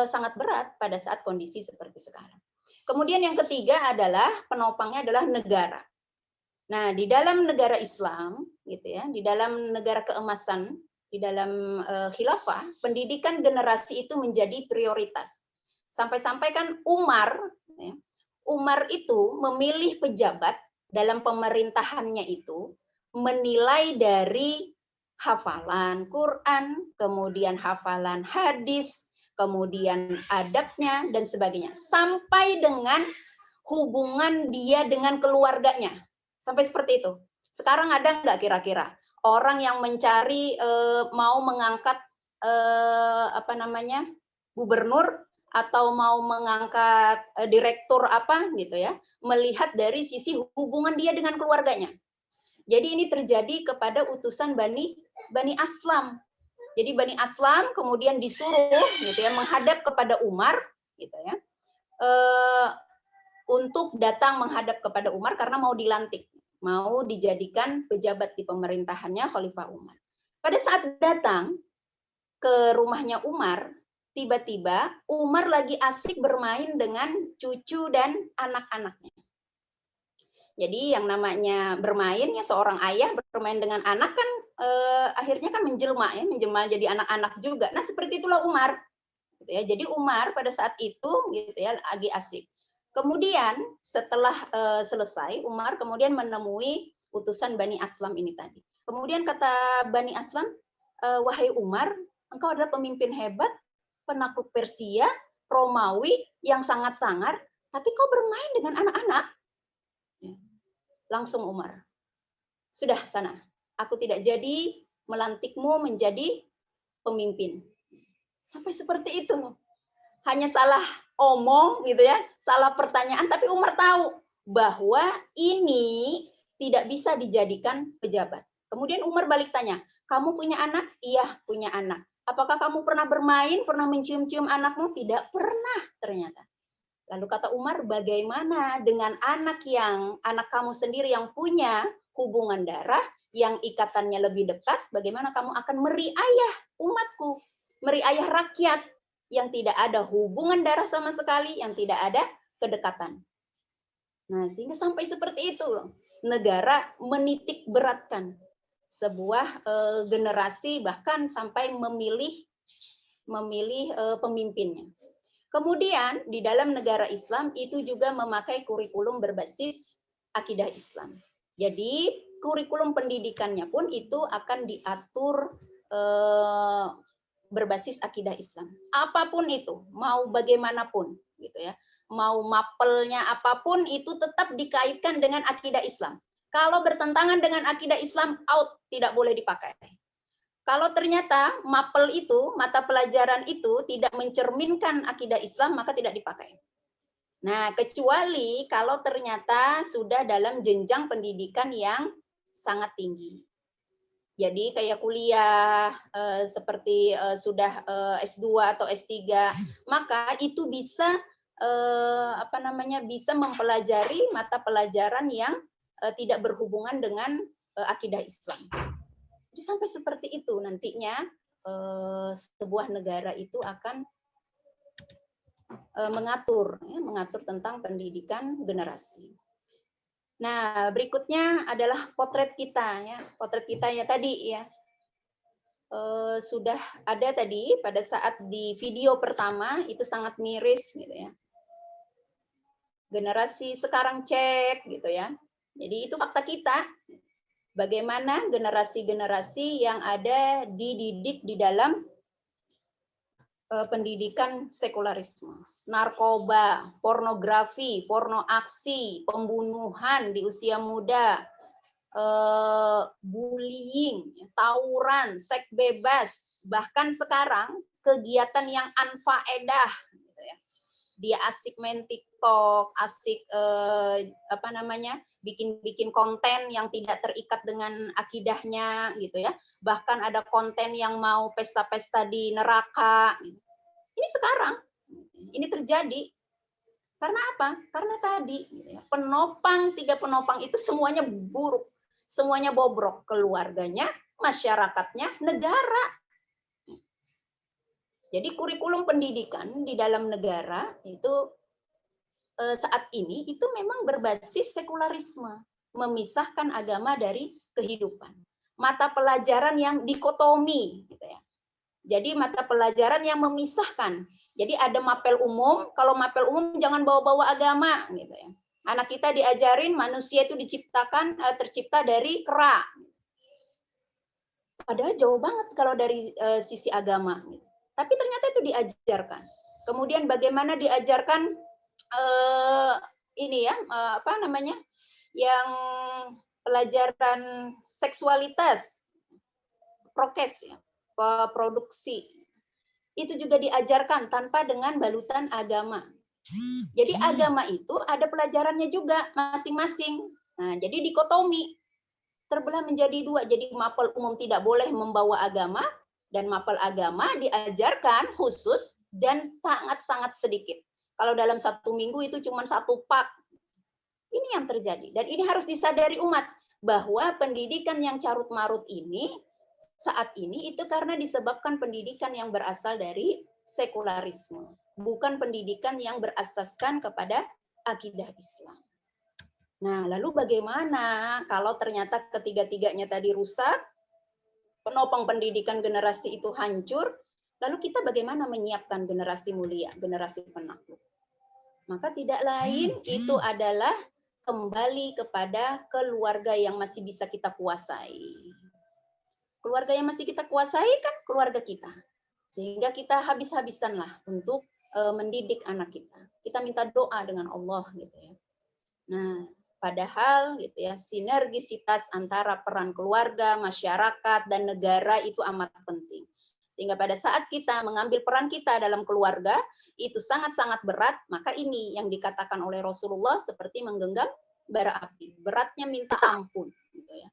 sangat berat pada saat kondisi seperti sekarang. Kemudian yang ketiga adalah penopangnya adalah negara. Nah, di dalam negara Islam gitu ya, di dalam negara keemasan, di dalam khilafah, pendidikan generasi itu menjadi prioritas. Sampai-sampai kan Umar itu memilih pejabat dalam pemerintahannya itu menilai dari hafalan Quran, kemudian hafalan hadis, kemudian adabnya dan sebagainya, sampai dengan hubungan dia dengan keluarganya, sampai seperti itu. Sekarang ada nggak kira-kira orang yang mencari mau mengangkat gubernur atau mau mengangkat direktur apa gitu ya, melihat dari sisi hubungan dia dengan keluarganya. Jadi ini terjadi kepada utusan Bani Aslam. Jadi Bani Aslam kemudian disuruh gitu ya menghadap kepada Umar gitu ya. Untuk datang menghadap kepada Umar karena mau dilantik, mau dijadikan pejabat di pemerintahannya Khalifah Umar. Pada saat datang ke rumahnya Umar, tiba-tiba Umar lagi asik bermain dengan cucu dan anak-anaknya. Jadi yang namanya bermain ya, seorang ayah bermain dengan anak kan akhirnya kan menjelma jadi anak-anak juga. Nah, seperti itulah Umar. Gitu ya. Jadi Umar pada saat itu gitu ya lagi asik. Kemudian setelah selesai, Umar kemudian menemui utusan Bani Aslam ini tadi. Kemudian kata Bani Aslam, wahai Umar, engkau adalah pemimpin hebat, penakluk Persia, Romawi yang sangat sangar, tapi kau bermain dengan anak-anak. Langsung Umar, sudah sana, aku tidak jadi melantikmu menjadi pemimpin. Sampai seperti itu. Hanya salah omong gitu ya, salah pertanyaan, tapi Umar tahu bahwa ini tidak bisa dijadikan pejabat. Kemudian Umar balik tanya, kamu punya anak? Iya, punya anak. Apakah kamu pernah bermain, pernah mencium-cium anakmu? Tidak pernah ternyata. Lalu kata Umar, bagaimana dengan anak kamu sendiri yang punya hubungan darah, yang ikatannya lebih dekat, bagaimana kamu akan meriayah umatku, meriayah rakyat yang tidak ada hubungan darah sama sekali, yang tidak ada kedekatan. Nah, sehingga sampai seperti itu loh. Negara menitik beratkan sebuah generasi, bahkan sampai memilih pemimpinnya. Kemudian di dalam negara Islam itu juga memakai kurikulum berbasis akidah Islam. Jadi kurikulum pendidikannya pun itu akan diatur berbasis akidah Islam. Apapun itu, mau bagaimanapun gitu ya. Mau mapelnya apapun itu tetap dikaitkan dengan akidah Islam. Kalau bertentangan dengan akidah Islam, out, tidak boleh dipakai. Kalau ternyata mapel itu, mata pelajaran itu tidak mencerminkan akidah Islam, maka tidak dipakai. Nah, kecuali kalau ternyata sudah dalam jenjang pendidikan yang sangat tinggi. Jadi kayak kuliah seperti sudah S2 atau S3, maka itu bisa bisa mempelajari mata pelajaran yang tidak berhubungan dengan akidah Islam. Jadi sampai seperti itu nantinya sebuah negara itu akan mengatur tentang pendidikan generasi. Nah, berikutnya adalah potret kita ya. Potret kita ya tadi ya. Sudah ada tadi pada saat di video pertama itu sangat miris gitu ya. Generasi sekarang cek gitu ya. Jadi itu fakta kita. Bagaimana generasi-generasi yang ada dididik di dalam pendidikan sekularisme, narkoba, pornografi, porno aksi, pembunuhan di usia muda, bullying, tawuran, seks bebas, bahkan sekarang kegiatan yang anfaedah, gitu ya. Dia asik main TikTok, asik bikin konten yang tidak terikat dengan akidahnya gitu ya. Bahkan ada konten yang mau pesta-pesta di neraka. Ini sekarang, ini terjadi. Karena apa? Karena tadi tiga penopang itu semuanya buruk, semuanya bobrok, keluarganya, masyarakatnya, negara. Jadi kurikulum pendidikan di dalam negara itu saat ini itu memang berbasis sekularisme, memisahkan agama dari kehidupan. Mata pelajaran yang dikotomi, gitu ya. Jadi mata pelajaran yang memisahkan. Jadi ada mapel umum, kalau mapel umum jangan bawa-bawa agama, gitu ya. Anak kita diajarin manusia itu tercipta dari kera. Padahal jauh banget kalau dari sisi agama. Tapi ternyata itu diajarkan. Kemudian bagaimana diajarkan yang pelajaran seksualitas, prokes ya, produksi itu juga diajarkan tanpa dengan balutan agama. Jadi agama itu ada pelajarannya juga masing-masing. Nah, jadi dikotomi, terbelah menjadi dua. Jadi mapel umum tidak boleh membawa agama dan mapel agama diajarkan khusus dan sangat-sangat sedikit. Kalau dalam 1 minggu itu cuma 1 pak. Ini yang terjadi. Dan ini harus disadari umat. Bahwa pendidikan yang carut-marut ini, saat ini itu karena disebabkan pendidikan yang berasal dari sekularisme. Bukan pendidikan yang berasaskan kepada akidah Islam. Nah, lalu bagaimana kalau ternyata ketiga-tiganya tadi rusak? penopang pendidikan generasi itu hancur, lalu kita bagaimana menyiapkan generasi mulia, generasi penakluk? Maka tidak lain itu adalah kembali kepada keluarga yang masih bisa kita kuasai. Keluarga yang masih kita kuasai kan keluarga kita. Sehingga kita habis-habisanlah untuk mendidik anak kita. Kita minta doa dengan Allah gitu ya. Nah, padahal gitu ya, sinergisitas antara peran keluarga, masyarakat dan negara itu amat penting. Sehingga pada saat kita mengambil peran kita dalam keluarga itu sangat-sangat berat, maka ini yang dikatakan oleh Rasulullah seperti menggenggam bara api. Beratnya minta ampun gitu ya.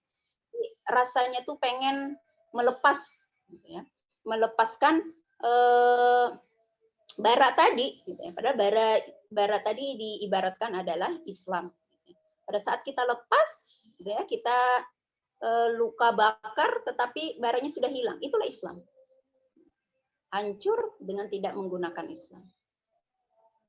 Rasanya tuh pengen melepas gitu ya. Melepaskan bara tadi gitu ya. Padahal bara tadi diibaratkan adalah Islam. Pada saat kita lepas gitu ya, kita luka bakar tetapi baranya sudah hilang. Itulah Islam. Hancur dengan tidak menggunakan Islam.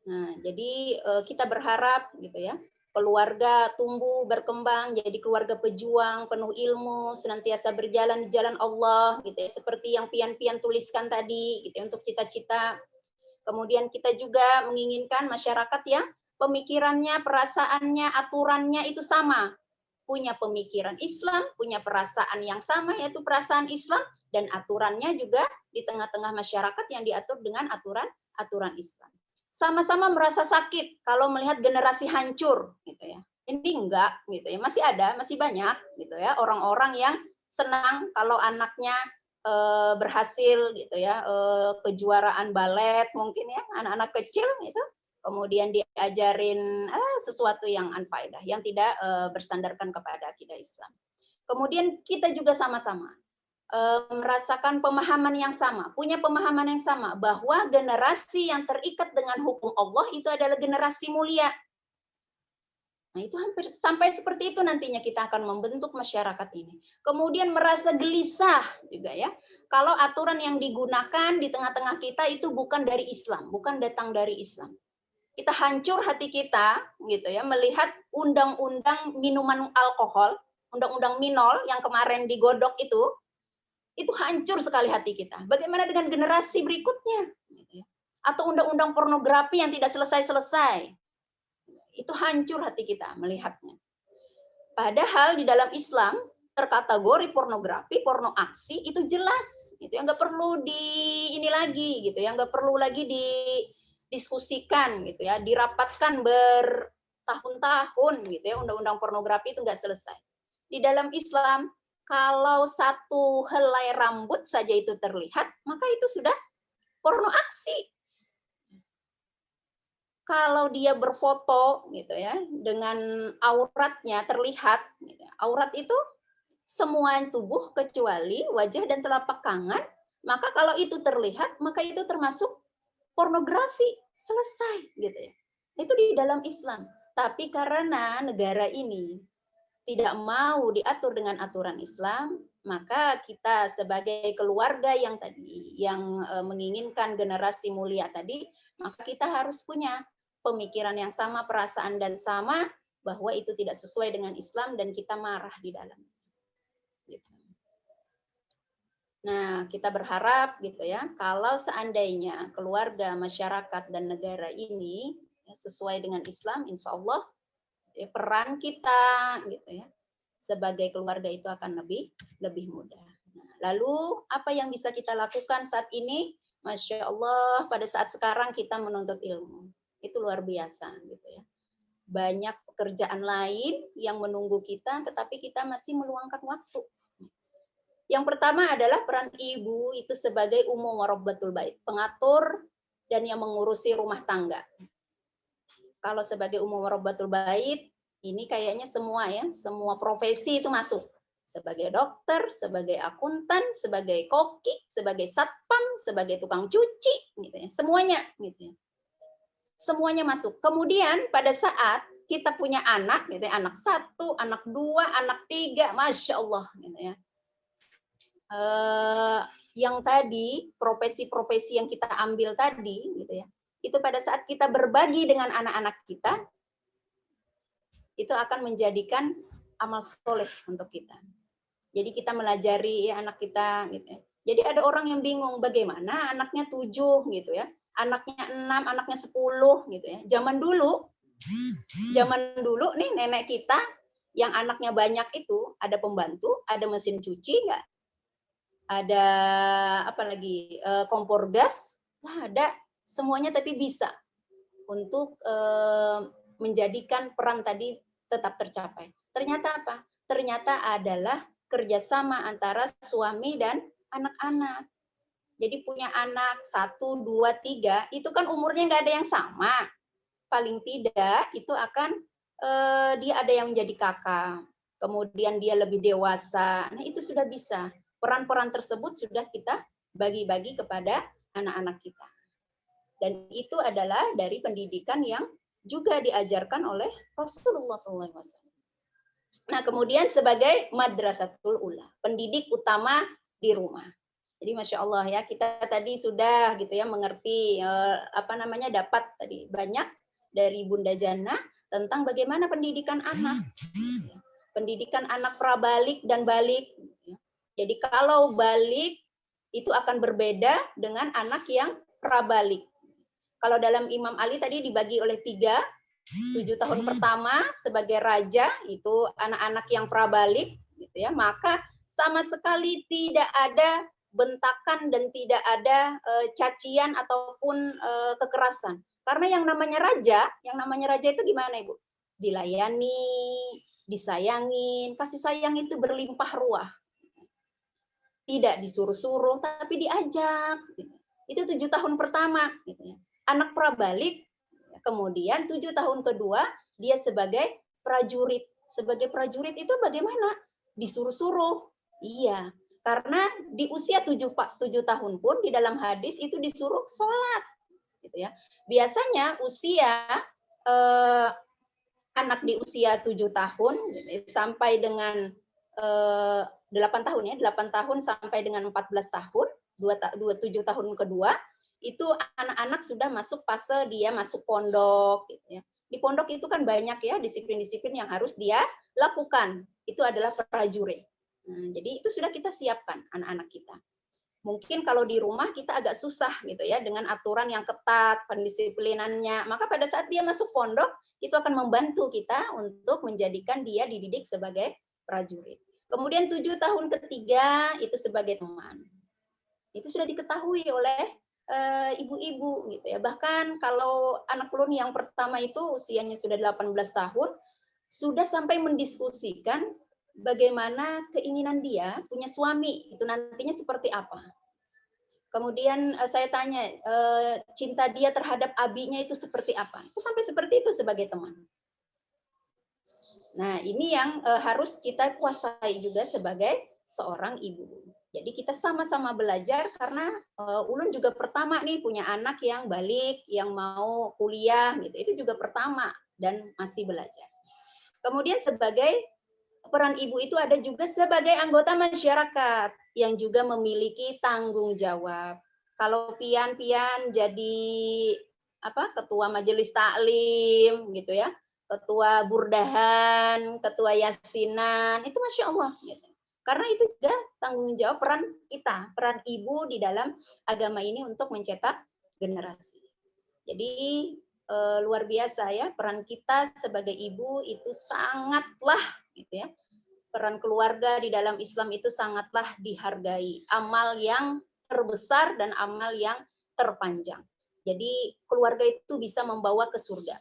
Nah, jadi kita berharap gitu ya, keluarga tumbuh berkembang jadi keluarga pejuang penuh ilmu, senantiasa berjalan di jalan Allah gitu ya, seperti yang pian-pian tuliskan tadi gitu ya, untuk cita-cita. Kemudian kita juga menginginkan masyarakat yang pemikirannya, perasaannya, aturannya itu sama. Punya pemikiran Islam, punya perasaan yang sama yaitu perasaan Islam, dan aturannya juga di tengah-tengah masyarakat yang diatur dengan aturan Islam. Sama-sama merasa sakit kalau melihat generasi hancur gitu ya. Ini enggak gitu ya, masih ada, masih banyak gitu ya orang-orang yang senang kalau anaknya berhasil gitu ya, kejuaraan balet mungkin ya, anak-anak kecil gitu. Kemudian diajarin sesuatu yang unfaedah, yang tidak bersandarkan kepada akidah Islam. Kemudian kita juga sama-sama merasakan pemahaman yang sama, punya pemahaman yang sama, bahwa generasi yang terikat dengan hukum Allah itu adalah generasi mulia. Nah, itu hampir sampai seperti itu nantinya kita akan membentuk masyarakat ini. Kemudian merasa gelisah juga ya, kalau aturan yang digunakan di tengah-tengah kita itu bukan dari Islam, bukan datang dari Islam. Kita hancur hati kita gitu ya, melihat undang-undang minuman alkohol, undang-undang minol yang kemarin digodok itu hancur sekali hati kita. Bagaimana dengan generasi berikutnya? Atau undang-undang pornografi yang tidak selesai-selesai. Itu hancur hati kita melihatnya. Padahal di dalam Islam, terkategori pornografi, porno aksi, itu jelas. Gitu ya, nggak perlu ini lagi, gitu ya, nggak perlu lagi didiskusikan, gitu ya, dirapatkan bertahun-tahun, gitu ya, undang-undang pornografi itu nggak selesai. Di dalam Islam, kalau satu helai rambut saja itu terlihat, maka itu sudah porno aksi. Kalau dia berfoto gitu ya, dengan auratnya terlihat, gitu. Aurat itu semua tubuh kecuali wajah dan telapak tangan, maka kalau itu terlihat, maka itu termasuk pornografi, selesai gitu ya. Itu di dalam Islam. Tapi karena negara ini tidak mau diatur dengan aturan Islam, maka kita sebagai keluarga yang menginginkan generasi mulia tadi, maka kita harus punya pemikiran yang sama, perasaan dan sama, bahwa itu tidak sesuai dengan Islam dan kita marah di dalam. Gitu. Nah, kita berharap gitu ya, kalau seandainya keluarga, masyarakat dan negara ini sesuai dengan Islam, insya Allah peran kita gitu ya sebagai keluarga itu akan lebih mudah. Nah, lalu apa yang bisa kita lakukan saat ini? Masya Allah, pada saat sekarang kita menuntut ilmu. Itu luar biasa gitu ya. Banyak pekerjaan lain yang menunggu kita, tetapi kita masih meluangkan waktu. Yang pertama adalah peran ibu itu sebagai warabbatul bait, pengatur dan yang mengurusi rumah tangga. Kalau sebagai warabbatul bait, ini kayaknya semua ya, semua profesi itu masuk. Sebagai dokter, sebagai akuntan, sebagai koki, sebagai satpam, sebagai tukang cuci, gitu ya. Semuanya gitu ya. Semuanya masuk. Kemudian pada saat kita punya anak, gitu ya, anak 1, anak 2, anak 3, Masya Allah. Gitu ya. Yang tadi, profesi-profesi yang kita ambil tadi, gitu ya, itu pada saat kita berbagi dengan anak-anak kita, itu akan menjadikan amal soleh untuk kita. Jadi kita melajari anak kita gitu ya. Jadi ada orang yang bingung bagaimana anaknya 7 gitu ya, anaknya 6, anaknya 10 gitu ya. Zaman dulu nih nenek kita yang anaknya banyak itu ada pembantu, ada mesin cuci nggak? Ada apa lagi, kompor gas, nggak ada. Semuanya tapi bisa untuk menjadikan peran tadi tetap tercapai. Ternyata apa? Ternyata adalah kerjasama antara suami dan anak-anak. Jadi punya anak 1, 2, 3, itu kan umurnya nggak ada yang sama. Paling tidak itu akan dia ada yang menjadi kakak, kemudian dia lebih dewasa. Nah itu sudah bisa. Peran-peran tersebut sudah kita bagi-bagi kepada anak-anak kita. Dan itu adalah dari pendidikan yang juga diajarkan oleh Rasulullah SAW. Nah, kemudian sebagai madrasatul ula, pendidik utama di rumah. Jadi Masya Allah ya, kita tadi sudah gitu ya mengerti dapat tadi banyak dari Bunda Jana tentang bagaimana pendidikan anak. Pendidikan anak prabalik dan balik. Jadi kalau balik itu akan berbeda dengan anak yang prabalik. Kalau dalam Imam Ali tadi dibagi oleh 3, 7 tahun pertama sebagai raja, itu anak-anak yang prabalik, gitu ya, maka sama sekali tidak ada bentakan dan tidak ada cacian ataupun kekerasan. Karena yang namanya raja itu gimana Ibu? Dilayani, disayangin, kasih sayang itu berlimpah ruah. Tidak disuruh-suruh, tapi diajak. Itu 7 tahun pertama. Gitu ya. Anak prabalik, kemudian 7 tahun kedua, dia sebagai prajurit. Sebagai prajurit itu bagaimana? Disuruh-suruh. Iya, karena di usia 7 tahun pun di dalam hadis itu disuruh sholat. Gitu ya. Biasanya usia anak di usia 7 tahun sampai dengan 8 tahun ya, 8 tahun sampai dengan 14 tahun, 7 tahun kedua, itu anak-anak sudah masuk fase dia masuk pondok. Gitu ya. Di pondok itu kan banyak ya disiplin-disiplin yang harus dia lakukan. Itu adalah prajurit. Nah, jadi itu sudah kita siapkan anak-anak kita. Mungkin kalau di rumah kita agak susah gitu ya dengan aturan yang ketat, pendisiplinannya. Maka pada saat dia masuk pondok, itu akan membantu kita untuk menjadikan dia dididik sebagai prajurit. Kemudian 7 tahun ketiga itu sebagai teman. Itu sudah diketahui oleh ibu-ibu gitu ya. Bahkan kalau anak ulun yang pertama itu usianya sudah 18 tahun, sudah sampai mendiskusikan bagaimana keinginan dia punya suami itu nantinya seperti apa. Kemudian saya tanya cinta dia terhadap abinya itu seperti apa. Itu sampai seperti itu sebagai teman. Nah, ini yang harus kita kuasai juga sebagai seorang ibu. Jadi kita sama-sama belajar karena ulun juga pertama nih punya anak yang balik, yang mau kuliah gitu. Itu juga pertama dan masih belajar. Kemudian sebagai peran ibu itu ada juga sebagai anggota masyarakat yang juga memiliki tanggung jawab. Kalau pian-pian jadi ketua majelis taklim gitu ya, ketua burdahan, ketua yasinan, itu Masya Allah. Gitu. Karena itu juga tanggung jawab peran kita, peran ibu di dalam agama ini untuk mencetak generasi. Jadi luar biasa ya, peran kita sebagai ibu itu sangatlah gitu ya. Peran keluarga di dalam Islam itu sangatlah dihargai. Amal yang terbesar dan amal yang terpanjang. Jadi keluarga itu bisa membawa ke surga.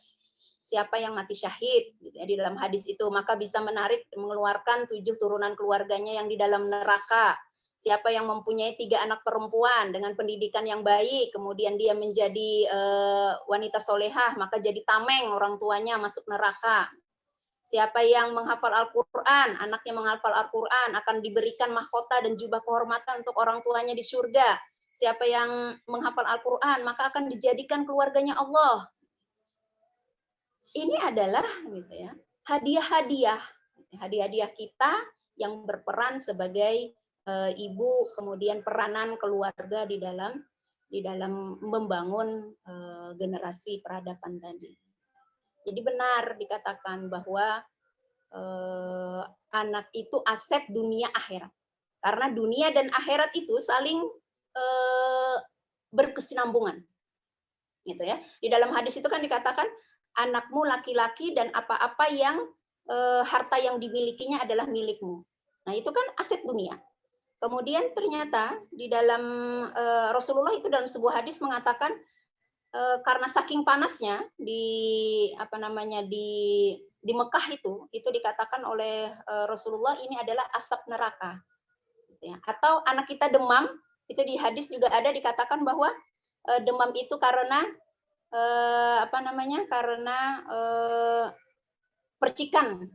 Siapa yang mati syahid gitu ya, di dalam hadis itu maka bisa mengeluarkan 7 turunan keluarganya yang di dalam neraka. Siapa yang mempunyai 3 anak perempuan dengan pendidikan yang baik, kemudian dia menjadi wanita solehah, maka jadi tameng orang tuanya masuk neraka. Siapa yang menghafal Al-Quran, anaknya menghafal Al-Quran, akan diberikan mahkota dan jubah kehormatan untuk orang tuanya di surga. Siapa yang menghafal Al-Quran, maka akan dijadikan keluarganya Allah. Ini adalah gitu ya, hadiah-hadiah kita yang berperan sebagai ibu, kemudian peranan keluarga di dalam membangun generasi peradaban tadi. Jadi benar dikatakan bahwa anak itu aset dunia akhirat. Karena dunia dan akhirat itu saling berkesinambungan. Gitu ya. Di dalam hadis itu kan dikatakan anakmu laki-laki dan apa-apa yang harta yang dimilikinya adalah milikmu. Nah, itu kan aset dunia. Kemudian ternyata di dalam Rasulullah itu dalam sebuah hadis mengatakan karena saking panasnya di Mekah itu dikatakan oleh Rasulullah ini adalah asap neraka. Gitu ya. Atau anak kita demam, itu di hadis juga ada dikatakan bahwa demam itu karena percikan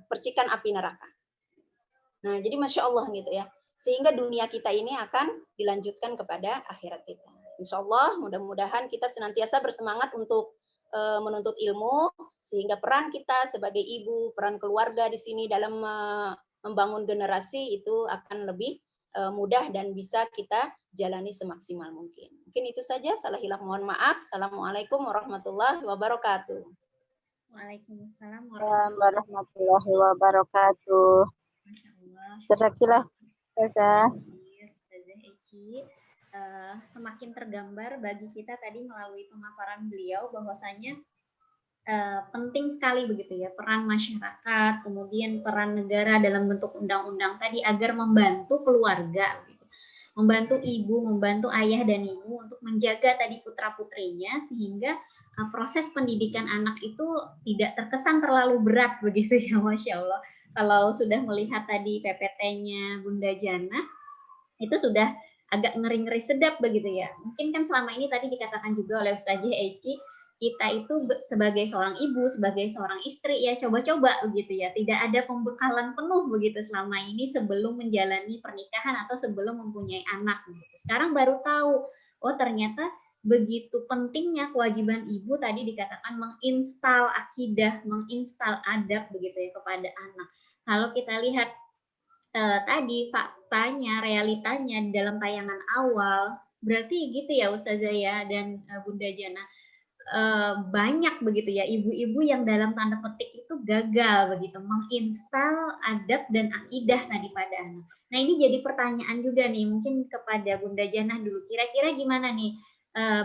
api neraka. Nah, jadi Masya Allah gitu ya. Sehingga dunia kita ini akan dilanjutkan kepada akhirat kita. Insya Allah mudah-mudahan kita senantiasa bersemangat untuk menuntut ilmu, sehingga peran kita sebagai ibu, peran keluarga di sini dalam membangun generasi itu akan lebih mudah dan bisa kita jalani semaksimal mungkin. Mungkin itu saja, salah hilang mohon maaf. Assalamualaikum warahmatullahi wabarakatuh. Waalaikumsalam Warahmatullahi wabarakatuh. Jazakallah. Ustazah Eci. Semakin tergambar bagi kita tadi melalui pemaparan beliau bahwasanya penting sekali begitu ya peran masyarakat, kemudian peran negara dalam bentuk undang-undang tadi agar membantu keluarga, gitu. Membantu ibu, membantu ayah dan ibu untuk menjaga tadi putra-putrinya sehingga proses pendidikan anak itu tidak terkesan terlalu berat begitu ya, Masya Allah. Kalau sudah melihat tadi PPT-nya Bunda Jana, itu sudah agak ngeri-ngeri sedap begitu ya. Mungkin kan selama ini tadi dikatakan juga oleh Ustazah Eci, kita itu sebagai seorang ibu, sebagai seorang istri ya coba-coba begitu ya. Tidak ada pembekalan penuh begitu selama ini sebelum menjalani pernikahan atau sebelum mempunyai anak. Gitu. Sekarang baru tahu, oh ternyata begitu pentingnya kewajiban ibu tadi dikatakan menginstal akidah, menginstal adab begitu ya kepada anak. Kalau kita lihat tadi faktanya, realitanya di dalam tayangan awal, berarti gitu ya Ustazah ya dan Bunda Jana, banyak begitu ya ibu-ibu yang dalam tanda petik itu gagal begitu menginstal adab dan akidah tadi pada anak. Nah ini jadi pertanyaan juga nih mungkin kepada Bunda Jana dulu, kira-kira gimana nih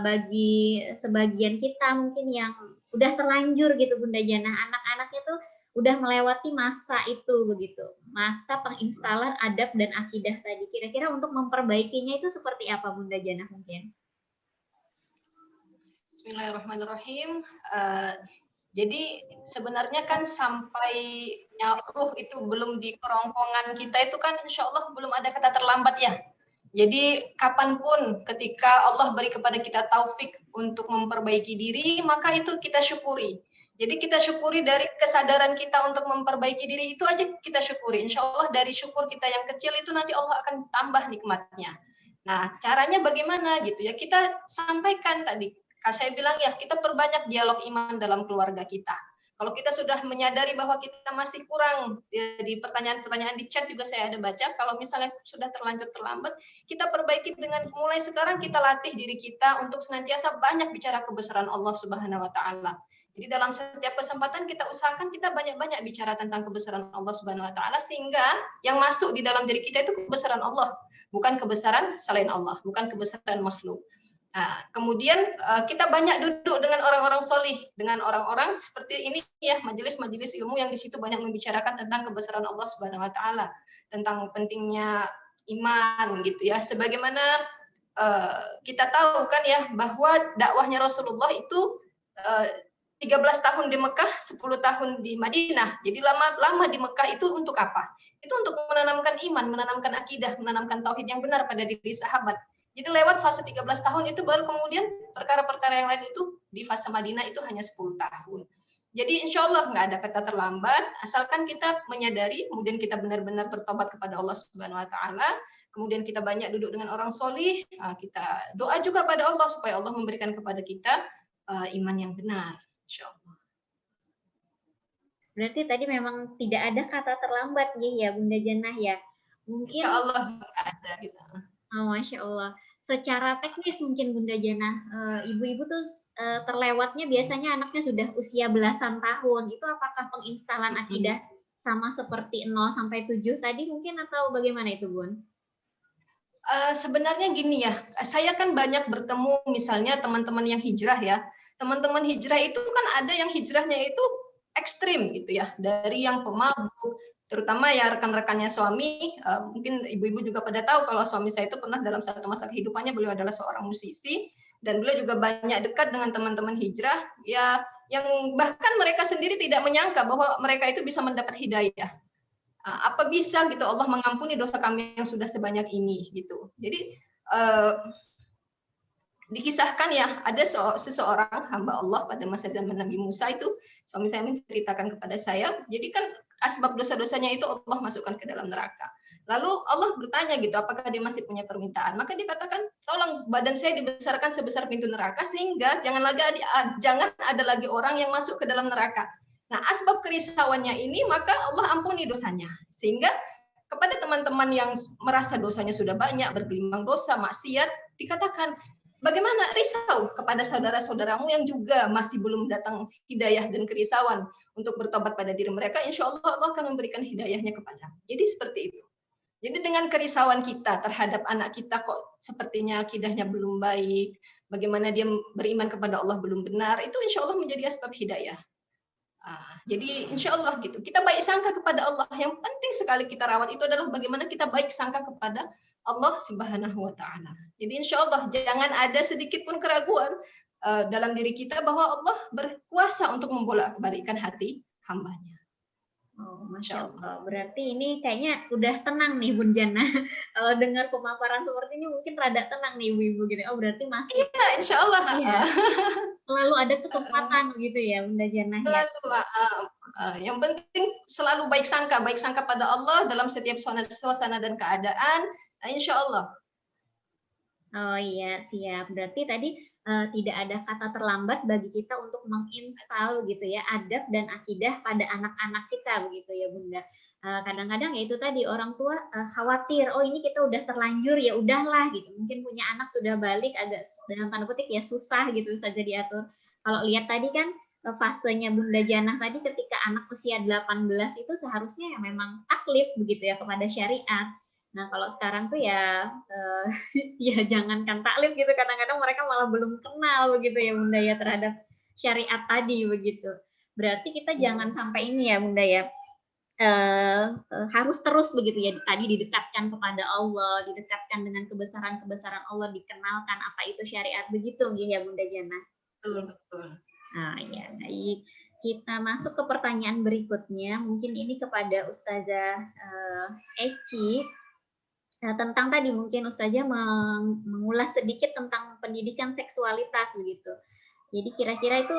bagi sebagian kita mungkin yang udah terlanjur gitu Bunda Jana, anak-anaknya tuh udah melewati masa itu begitu, masa penginstalan adab dan akidah tadi. Kira-kira untuk memperbaikinya itu seperti apa Bunda Jana mungkin? Bismillahirrahmanirrahim. Jadi sebenarnya kan sampai ruh itu belum di kerongkongan kita itu kan insya Allah belum ada kata terlambat ya. Jadi kapanpun ketika Allah beri kepada kita taufik untuk memperbaiki diri, maka itu kita syukuri. Jadi kita syukuri dari kesadaran kita untuk memperbaiki diri itu aja kita syukuri. Insya Allah dari syukur kita yang kecil itu nanti Allah akan tambah nikmatnya. Nah caranya bagaimana gitu ya, kita sampaikan tadi. Saya bilang ya kita perbanyak dialog iman dalam keluarga kita. Kalau kita sudah menyadari bahwa kita masih kurang di pertanyaan-pertanyaan di chat juga saya ada baca. Kalau misalnya sudah terlanjur terlambat, kita perbaiki dengan mulai sekarang kita latih diri kita untuk senantiasa banyak bicara kebesaran Allah Subhanahu Wa Taala. Jadi dalam setiap kesempatan kita usahakan kita banyak-banyak bicara tentang kebesaran Allah Subhanahu Wa Taala sehingga yang masuk di dalam diri kita itu kebesaran Allah, bukan kebesaran selain Allah, bukan kebesaran makhluk. Nah, kemudian kita banyak duduk dengan orang-orang solih, dengan orang-orang seperti ini ya, majelis-majelis ilmu yang di situ banyak membicarakan tentang kebesaran Allah Subhanahu Wa Taala, tentang pentingnya iman gitu ya. Sebagaimana kita tahu kan ya bahwa dakwahnya Rasulullah itu 13 tahun di Mekah, 10 tahun di Madinah. Jadi lama di Mekah itu untuk apa? Itu untuk menanamkan iman, menanamkan akidah, menanamkan tauhid yang benar pada diri sahabat. Jadi lewat fase 13 tahun itu baru kemudian perkara-perkara yang lain itu di fase Madinah itu hanya 10 tahun. Jadi insya Allah nggak ada kata terlambat, asalkan kita menyadari, kemudian kita benar-benar bertobat kepada Allah Subhanahu Wa Taala, kemudian kita banyak duduk dengan orang solih, kita doa juga pada Allah supaya Allah memberikan kepada kita iman yang benar, insya Allah. Berarti tadi memang tidak ada kata terlambat ya Bunda Jannah ya. Mungkin insya Allah nggak ada gitu. Oh, Masya Allah. Secara teknis mungkin Bunda Jana, ibu-ibu tuh terlewatnya biasanya anaknya sudah usia belasan tahun. Itu apakah penginstalan akidah sama seperti 0 sampai 7 tadi mungkin, atau bagaimana itu, Bun? Sebenarnya gini ya, saya kan banyak bertemu misalnya teman-teman yang hijrah ya. Teman-teman hijrah itu kan ada yang hijrahnya itu ekstrim gitu ya, dari yang pemabuk, terutama ya rekan-rekannya suami, mungkin ibu-ibu juga pada tahu kalau suami saya itu pernah dalam satu masa kehidupannya beliau adalah seorang musisi, dan beliau juga banyak dekat dengan teman-teman hijrah, ya yang bahkan mereka sendiri tidak menyangka bahwa mereka itu bisa mendapat hidayah. Apa bisa gitu Allah mengampuni dosa kami yang sudah sebanyak ini gitu. Jadi dikisahkan ya ada seseorang hamba Allah pada masa zaman Nabi Musa itu, suami saya menceritakan kepada saya, jadi kan asbab dosa-dosanya itu Allah masukkan ke dalam neraka. Lalu Allah bertanya gitu, apakah dia masih punya permintaan? Maka dia katakan, tolong badan saya dibesarkan sebesar pintu neraka sehingga jangan ada lagi orang yang masuk ke dalam neraka. Nah, asbab kerisauannya ini maka Allah ampuni dosanya. Sehingga kepada teman-teman yang merasa dosanya sudah banyak, bergelimang dosa, maksiat, dikatakan, bagaimana risau kepada saudara-saudaramu yang juga masih belum datang hidayah dan kerisauan untuk bertobat pada diri mereka, insya Allah Allah akan memberikan hidayahnya kepadamu. Jadi seperti itu. Jadi dengan kerisauan kita terhadap anak kita kok sepertinya akidahnya belum baik, bagaimana dia beriman kepada Allah belum benar, itu insya Allah menjadi asbab hidayah. Jadi insya Allah gitu, kita baik sangka kepada Allah. Yang penting sekali kita rawat itu adalah bagaimana kita baik sangka kepada Allah Subhanahu wa Ta'ala. Jadi insya Allah jangan ada sedikit pun keraguan dalam diri kita bahwa Allah berkuasa untuk membolak-balikkan hati hambanya. Oh, Masya Allah. Berarti ini kayaknya udah tenang nih Bun Jannah. Kalau dengar pemaparan seperti ini mungkin rada tenang nih ibu-ibu gitu. Oh, berarti masih. Iya, insya Allah. Iya. Selalu ada kesempatan gitu ya Bunda Jannah. Yang penting selalu baik sangka pada Allah dalam setiap suasana dan keadaan. Insya Allah. Oh iya, siap. Berarti tadi tidak ada kata terlambat bagi kita untuk menginstal gitu ya adab dan akidah pada anak-anak kita begitu ya Bunda. Kadang-kadang ya itu tadi orang tua khawatir, oh ini kita udah terlanjur ya udahlah gitu. Mungkin punya anak sudah balik agak dalam tanda petik ya susah gitu saja diatur. Kalau lihat tadi kan fasenya Bunda Jannah tadi ketika anak usia 18 itu seharusnya ya memang taklif begitu ya kepada syariat. Nah kalau sekarang tuh ya ya jangankan taklif gitu, kadang-kadang mereka malah belum kenal begitu ya Bunda ya terhadap syariat tadi begitu. Berarti kita jangan sampai ini ya Bunda ya harus terus begitu ya tadi didekatkan kepada Allah, didekatkan dengan kebesaran-kebesaran Allah, dikenalkan apa itu syariat begitu ya Bunda Jannah. Betul. Nah ya baik. Kita masuk ke pertanyaan berikutnya, mungkin ini kepada Ustazah Eci. Tentang tadi mungkin Ustazah mengulas sedikit tentang pendidikan seksualitas begitu. Jadi kira-kira itu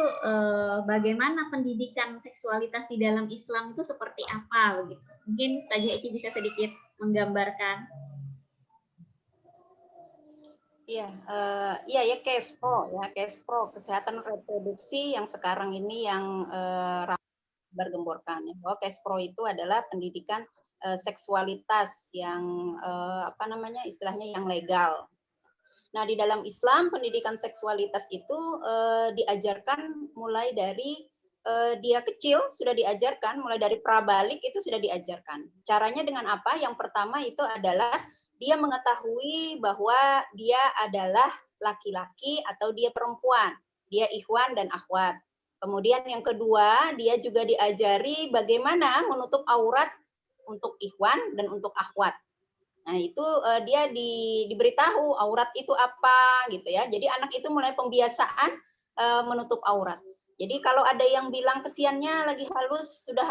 bagaimana pendidikan seksualitas di dalam Islam itu seperti apa begitu. Mungkin Ustazah Eci bisa sedikit menggambarkan. Iya, ya KESPRO kesehatan reproduksi yang sekarang ini yang bergemborkan ya. Bahwa KESPRO itu adalah pendidikan seksualitas yang istilahnya yang legal. Nah, di dalam Islam pendidikan seksualitas itu diajarkan mulai dari dia kecil sudah diajarkan, mulai dari prabalik itu sudah diajarkan. Caranya dengan apa? Yang pertama itu adalah dia mengetahui bahwa dia adalah laki-laki atau dia perempuan, dia ikhwan dan akhwat. Kemudian yang kedua, dia juga diajari bagaimana menutup aurat untuk ikhwan dan untuk akhwat. Nah, itu dia diberitahu aurat itu apa gitu ya. Jadi anak itu mulai pembiasaan menutup aurat. Jadi kalau ada yang bilang kesiannya lagi halus, sudah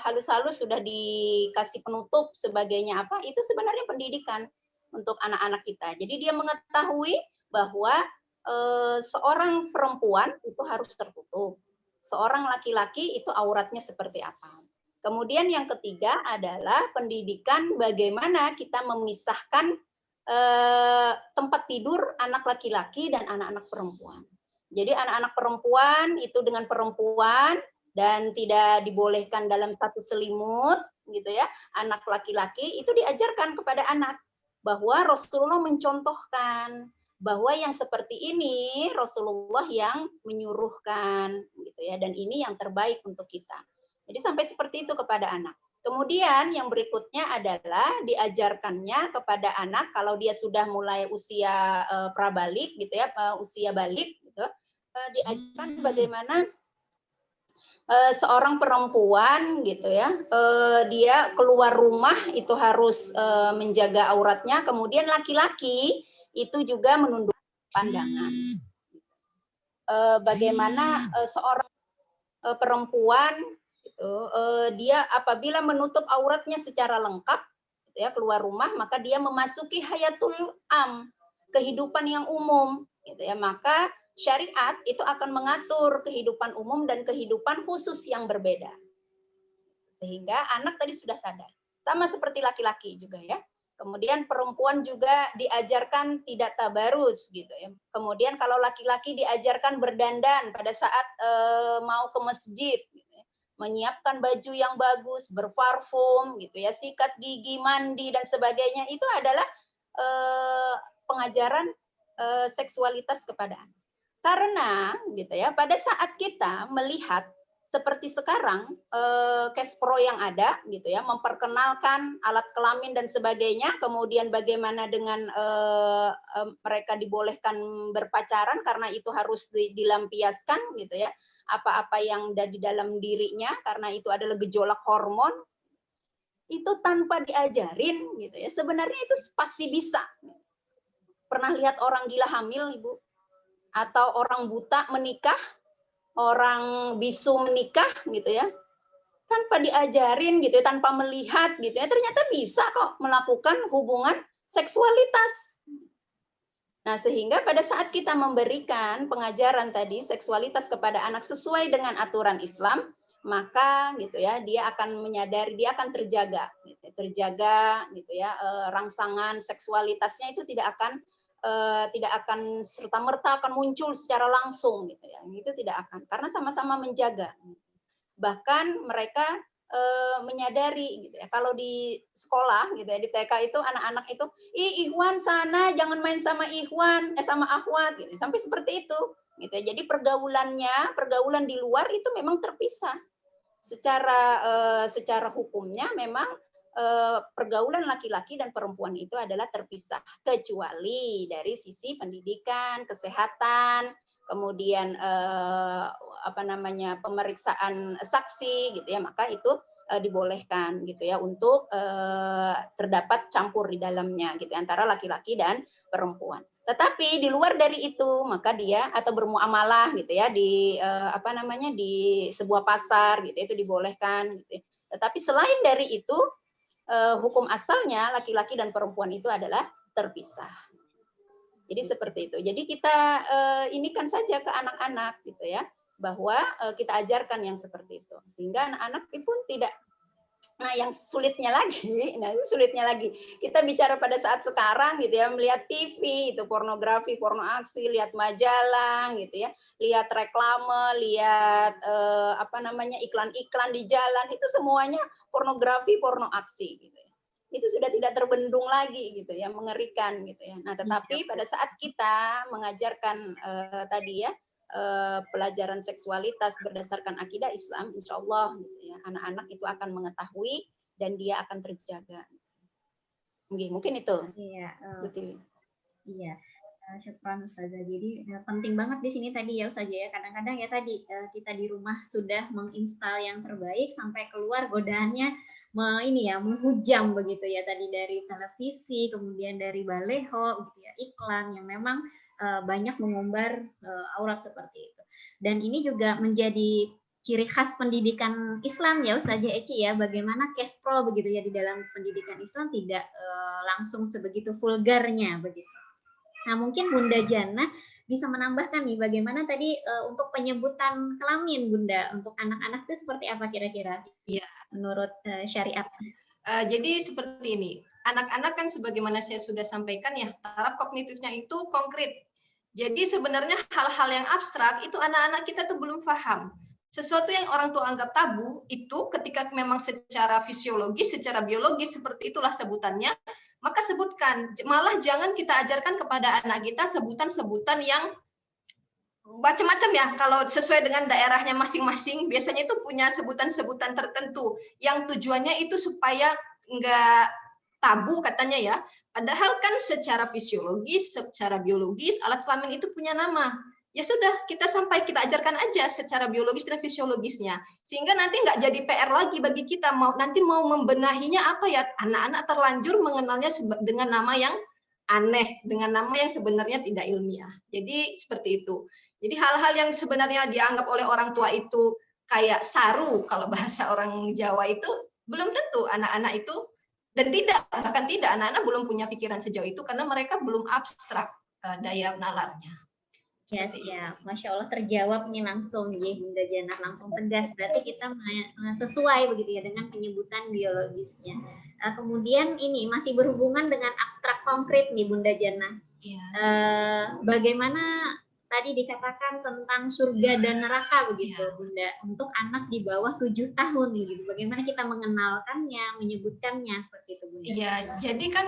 halus-halus sudah dikasih penutup sebagainya apa, itu sebenarnya pendidikan untuk anak-anak kita. Jadi dia mengetahui bahwa seorang perempuan itu harus tertutup. Seorang laki-laki itu auratnya seperti apa. Kemudian yang ketiga adalah pendidikan bagaimana kita memisahkan tempat tidur anak laki-laki dan anak-anak perempuan. Jadi anak-anak perempuan itu dengan perempuan dan tidak dibolehkan dalam satu selimut gitu ya. Anak laki-laki itu diajarkan kepada anak bahwa Rasulullah mencontohkan bahwa yang seperti ini Rasulullah yang menyuruhkan gitu ya, dan ini yang terbaik untuk kita. Jadi sampai seperti itu kepada anak. Kemudian yang berikutnya adalah diajarkannya kepada anak kalau dia sudah mulai usia prabalik gitu ya, usia balik gitu, diajarkan bagaimana seorang perempuan gitu ya, dia keluar rumah itu harus menjaga auratnya, kemudian laki-laki itu juga menundukkan pandangan. Bagaimana seorang perempuan gitu, dia apabila menutup auratnya secara lengkap gitu ya, keluar rumah, maka dia memasuki hayatul am, kehidupan yang umum gitu ya, maka syariat itu akan mengatur kehidupan umum dan kehidupan khusus yang berbeda. Sehingga anak tadi sudah sadar. Sama seperti laki-laki juga ya. Kemudian perempuan juga diajarkan tidak tabarus gitu ya. Kemudian kalau laki-laki diajarkan berdandan pada saat mau ke masjid gitu ya. Menyiapkan baju yang bagus, berparfum gitu ya, sikat gigi, mandi dan sebagainya, itu adalah pengajaran seksualitas kepada anak. Karena gitu ya, pada saat kita melihat seperti sekarang Kespro yang ada gitu ya, memperkenalkan alat kelamin dan sebagainya, kemudian bagaimana dengan mereka dibolehkan berpacaran karena itu harus dilampiaskan gitu ya, apa-apa yang ada di dalam dirinya karena itu adalah gejolak hormon, itu tanpa diajarin gitu ya, sebenarnya itu pasti bisa. Pernah lihat orang gila hamil, Ibu? Atau orang buta menikah, orang bisu menikah gitu ya, tanpa diajarin gitu ya, tanpa melihat gitu ya, ternyata bisa kok melakukan hubungan seksualitas. Nah, sehingga pada saat kita memberikan pengajaran tadi seksualitas kepada anak sesuai dengan aturan Islam, maka gitu ya, dia akan menyadari, dia akan terjaga gitu ya, rangsangan seksualitasnya itu tidak akan serta-merta akan muncul secara langsung gitu ya. Itu tidak akan, karena sama-sama menjaga. Bahkan mereka menyadari gitu ya. Kalau di sekolah gitu ya, di TK itu anak-anak itu, Ikhwan sana jangan main sama Ikhwan, sama Akhwat gitu. Sampai seperti itu gitu ya. Jadi pergaulan di luar itu memang terpisah. Secara hukumnya memang pergaulan laki-laki dan perempuan itu adalah terpisah, kecuali dari sisi pendidikan, kesehatan, kemudian pemeriksaan saksi gitu ya, maka itu dibolehkan gitu ya untuk terdapat campur di dalamnya gitu antara laki-laki dan perempuan. Tetapi di luar dari itu maka dia atau bermuamalah gitu ya di di sebuah pasar gitu itu dibolehkan gitu ya. Tetapi selain dari itu hukum asalnya laki-laki dan perempuan itu adalah terpisah. Jadi seperti itu. Jadi kita inikan saja ke anak-anak gitu ya, bahwa kita ajarkan yang seperti itu. Sehingga anak-anak pun tidak. Nah, yang sulitnya lagi, kita bicara pada saat sekarang gitu ya, melihat TV itu pornografi, porno aksi, lihat majalah gitu ya, lihat reklame, lihat iklan-iklan di jalan, itu semuanya pornografi, porno aksi gitu ya. Itu sudah tidak terbendung lagi gitu ya, mengerikan gitu ya. Nah, tetapi pada saat kita mengajarkan tadi ya, pelajaran seksualitas berdasarkan akidah Islam, insya Allah gitu ya, anak-anak itu akan mengetahui dan dia akan terjaga. Mungkin itu. Iya. Betul. Iya. Syukran Ustazah. Jadi penting banget di sini tadi ya Ustazah ya. Kadang-kadang ya tadi kita di rumah sudah menginstal yang terbaik sampai keluar godaannya menghujam begitu ya, tadi dari televisi, kemudian dari baleho gitu ya, iklan yang memang banyak mengumbar aurat seperti itu. Dan ini juga menjadi ciri khas pendidikan Islam ya Ustazah Eci ya, bagaimana Kespro begitu ya di dalam pendidikan Islam tidak langsung sebegitu vulgarnya begitu. Nah, mungkin Bunda Jana bisa menambahkan nih bagaimana tadi untuk penyebutan kelamin Bunda untuk anak-anak itu seperti apa kira-kira? Iya. Menurut syariat. Jadi seperti ini. Anak-anak kan sebagaimana saya sudah sampaikan ya, taraf kognitifnya itu konkret. Jadi sebenarnya hal-hal yang abstrak itu anak-anak kita tuh belum paham. Sesuatu yang orang tua anggap tabu itu ketika memang secara fisiologis, secara biologis seperti itulah sebutannya, maka sebutkan. Malah jangan kita ajarkan kepada anak kita sebutan-sebutan yang macam-macam ya, kalau sesuai dengan daerahnya masing-masing, biasanya itu punya sebutan-sebutan tertentu yang tujuannya itu supaya enggak tabu katanya ya. Padahal kan secara fisiologis, secara biologis, alat kelamin itu punya nama. Ya sudah, kita ajarkan aja secara biologis dan fisiologisnya. Sehingga nanti nggak jadi PR lagi bagi kita. Nanti mau membenahinya apa ya, anak-anak terlanjur mengenalnya dengan nama yang aneh, dengan nama yang sebenarnya tidak ilmiah. Jadi seperti itu. Jadi hal-hal yang sebenarnya dianggap oleh orang tua itu kayak saru, kalau bahasa orang Jawa itu, belum tentu anak-anak itu, dan bahkan tidak, anak-anak belum punya pikiran sejauh itu karena mereka belum abstrak daya nalarnya. Ya, siap. Masya Allah terjawab nih langsung ya Bunda Jannah, langsung tegas. Berarti kita sesuai begitu ya dengan penyebutan biologisnya. Kemudian ini masih berhubungan dengan abstrak konkret nih Bunda Jannah. Ya. Bagaimana tadi dikatakan tentang surga dan neraka begitu ya, Bunda, untuk anak di bawah 7 tahun gitu. Bagaimana kita mengenalkannya, menyebutkannya seperti itu Bunda? Iya, jadi kan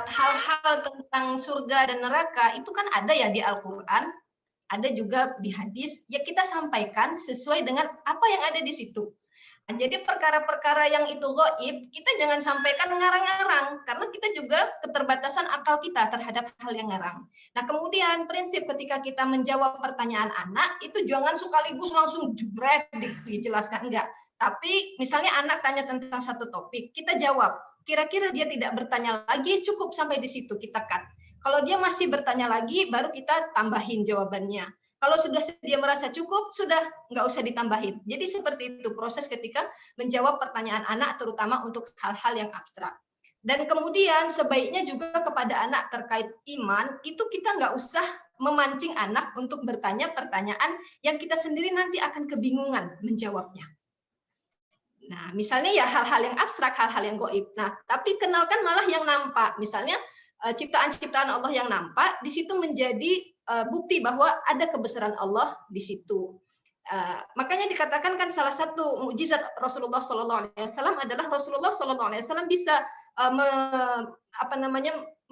hal-hal tentang surga dan neraka itu kan ada ya di Al-Qur'an. Ada juga di hadis, ya kita sampaikan sesuai dengan apa yang ada di situ. Nah, jadi perkara-perkara yang itu gaib, kita jangan sampaikan ngarang-ngarang, karena kita juga keterbatasan akal kita terhadap hal yang ngarang. Nah, kemudian prinsip ketika kita menjawab pertanyaan anak, itu jangan sekaligus langsung jebrek dijelaskan, enggak. Tapi misalnya anak tanya tentang satu topik, kita jawab. Kira-kira dia tidak bertanya lagi, cukup sampai di situ, kita cut. Kalau dia masih bertanya lagi, baru kita tambahin jawabannya. Kalau sudah dia merasa cukup, sudah nggak usah ditambahin. Jadi seperti itu proses ketika menjawab pertanyaan anak, terutama untuk hal-hal yang abstrak. Dan kemudian sebaiknya juga kepada anak terkait iman, itu kita nggak usah memancing anak untuk bertanya pertanyaan yang kita sendiri nanti akan kebingungan menjawabnya. Nah, misalnya ya hal-hal yang abstrak, hal-hal yang gaib. Nah, tapi kenalkan malah yang nampak. Misalnya ciptaan-ciptaan Allah yang nampak, di situ menjadi bukti bahwa ada kebesaran Allah di situ. Makanya dikatakan kan salah satu mukjizat Rasulullah SAW adalah Rasulullah SAW bisa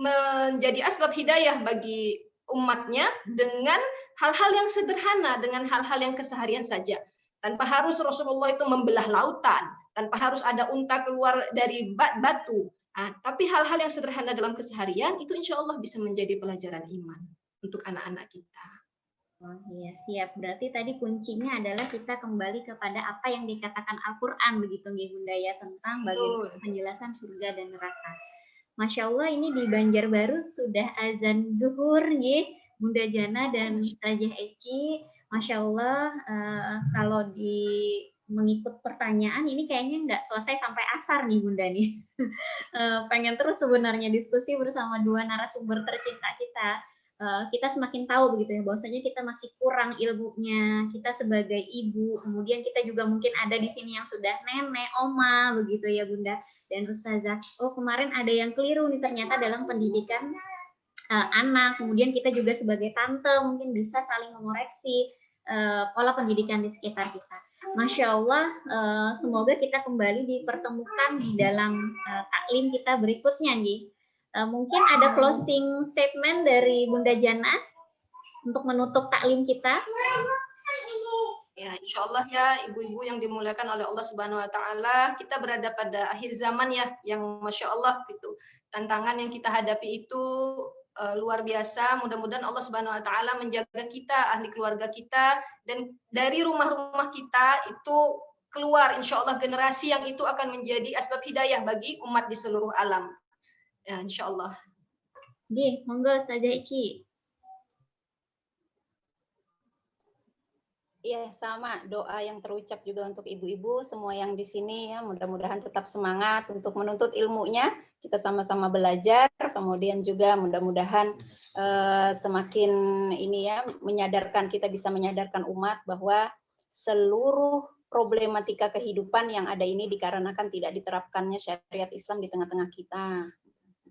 menjadi asbab hidayah bagi umatnya dengan hal-hal yang sederhana, dengan hal-hal yang keseharian saja. Tanpa harus Rasulullah itu membelah lautan, tanpa harus ada unta keluar dari batu. Tapi hal-hal yang sederhana dalam keseharian itu insya Allah bisa menjadi pelajaran iman untuk anak-anak kita. Oh iya, siap. Berarti tadi kuncinya adalah kita kembali kepada apa yang dikatakan Al-Quran begitu nggih Bunda ya, tentang bagaimana penjelasan surga dan neraka. Masya Allah ini di Banjarbaru sudah azan zuhur nggih Bunda Jannah dan Ustazah Eci. Masya Allah kalau mengikut pertanyaan ini kayaknya nggak selesai sampai asar nih Bunda nih. Pengen terus sebenarnya diskusi bersama dua narasumber tercinta kita. Kita semakin tahu begitu ya bahwasanya kita masih kurang ilmunya, kita sebagai ibu, kemudian kita juga mungkin ada di sini yang sudah nenek, oma begitu ya Bunda dan Ustazah. Oh kemarin ada yang keliru nih ternyata dalam pendidikan anak, kemudian kita juga sebagai tante mungkin bisa saling mengoreksi pola pendidikan di sekitar kita. Masya Allah, semoga kita kembali dipertemukan di dalam taklim kita berikutnya nih. Mungkin ada closing statement dari Bunda Jannah untuk menutup taklim kita. Ya, insya Allah ya ibu-ibu yang dimuliakan oleh Allah Subhanahu Wa Taala, kita berada pada akhir zaman ya, yang masya Allah gitu. Tantangan yang kita hadapi itu luar biasa. Mudah-mudahan Allah Subhanahu Wa Taala menjaga kita, ahli keluarga kita, dan dari rumah-rumah kita itu keluar insya Allah generasi yang itu akan menjadi asbab hidayah bagi umat di seluruh alam. Ya, insya Allah. Nggih, monggo Ustazah Eci. Iya, sama doa yang terucap juga untuk ibu-ibu semua yang di sini ya, mudah-mudahan tetap semangat untuk menuntut ilmunya. Kita sama-sama belajar, kemudian juga mudah-mudahan semakin ini ya kita bisa menyadarkan umat bahwa seluruh problematika kehidupan yang ada ini dikarenakan tidak diterapkannya syariat Islam di tengah-tengah kita.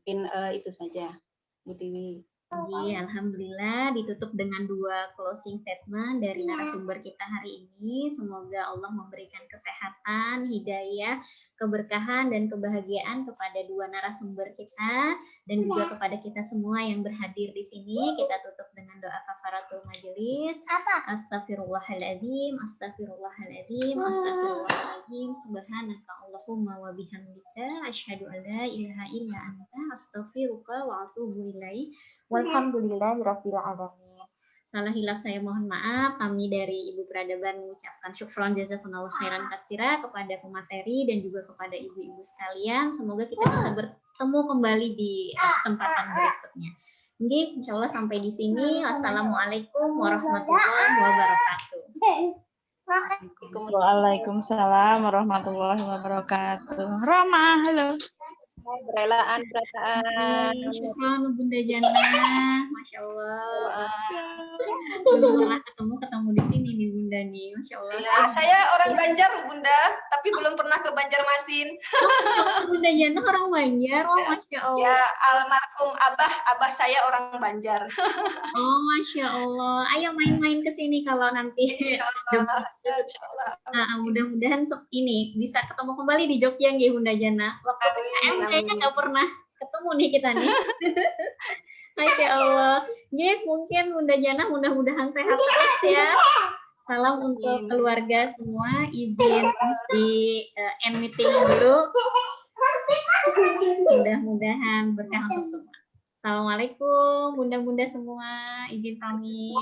Mungkin itu saja, Bu Tiwi. Iya, alhamdulillah ditutup dengan 2 closing statement dari narasumber kita hari ini. Semoga Allah memberikan kesehatan, hidayah, keberkahan, dan kebahagiaan kepada 2 narasumber kita dan juga kepada kita semua yang berhadir di sini. Kita tutup dengan doa kafaratul majelis. Astaghfirullahaladzim, astaghfirullahaladzim, astaghfirullahaladzim. Subhanaka Allahumma wa bihamdika asyhadu an la ilaha illa anta astaghfiruka wa atubu ilaik. Walhamdulillahirabbil alamin. Salah hilaf saya mohon maaf. Kami dari Ibu Peradaban mengucapkan syukron jazakumullah khairan katsira kepada pemateri dan juga kepada ibu-ibu sekalian. Semoga kita bisa bertemu kembali di kesempatan berikutnya. Jadi insyaallah sampai di sini. Wassalamualaikum warahmatullahi wabarakatuh. Waalaikumsalam warahmatullahi wabarakatuh. Roma, halo. Berelaan. Syukron Bunda Jannah, Masya Allah. Belum pernah ketemu di sini nih Bunda nih, Masya Allah. Ya, saya orang Banjar Bunda, tapi belum pernah ke Banjarmasin. Bunda Jannah orang Banjar, oh Masya Allah. Ya, almarhum abah saya orang Banjar. Oh Masya Allah. Ayo main-main ke sini kalau nanti. Insyaallah. Insyaallah. Nah, mudah-mudahan ini bisa ketemu kembali di Jogja nggih Bunda Jannah. Waktu PKM kayaknya nggak pernah ketemu nih kita nih. Masya Allah. Nggih, mungkin Bunda Jannah mudah-mudahan sehat terus ya. Salam untuk keluarga semua. Izin di end meeting dulu. Mudah-mudahan berkah untuk semua. Assalamualaikum Bunda-bunda semua. Izin pamit.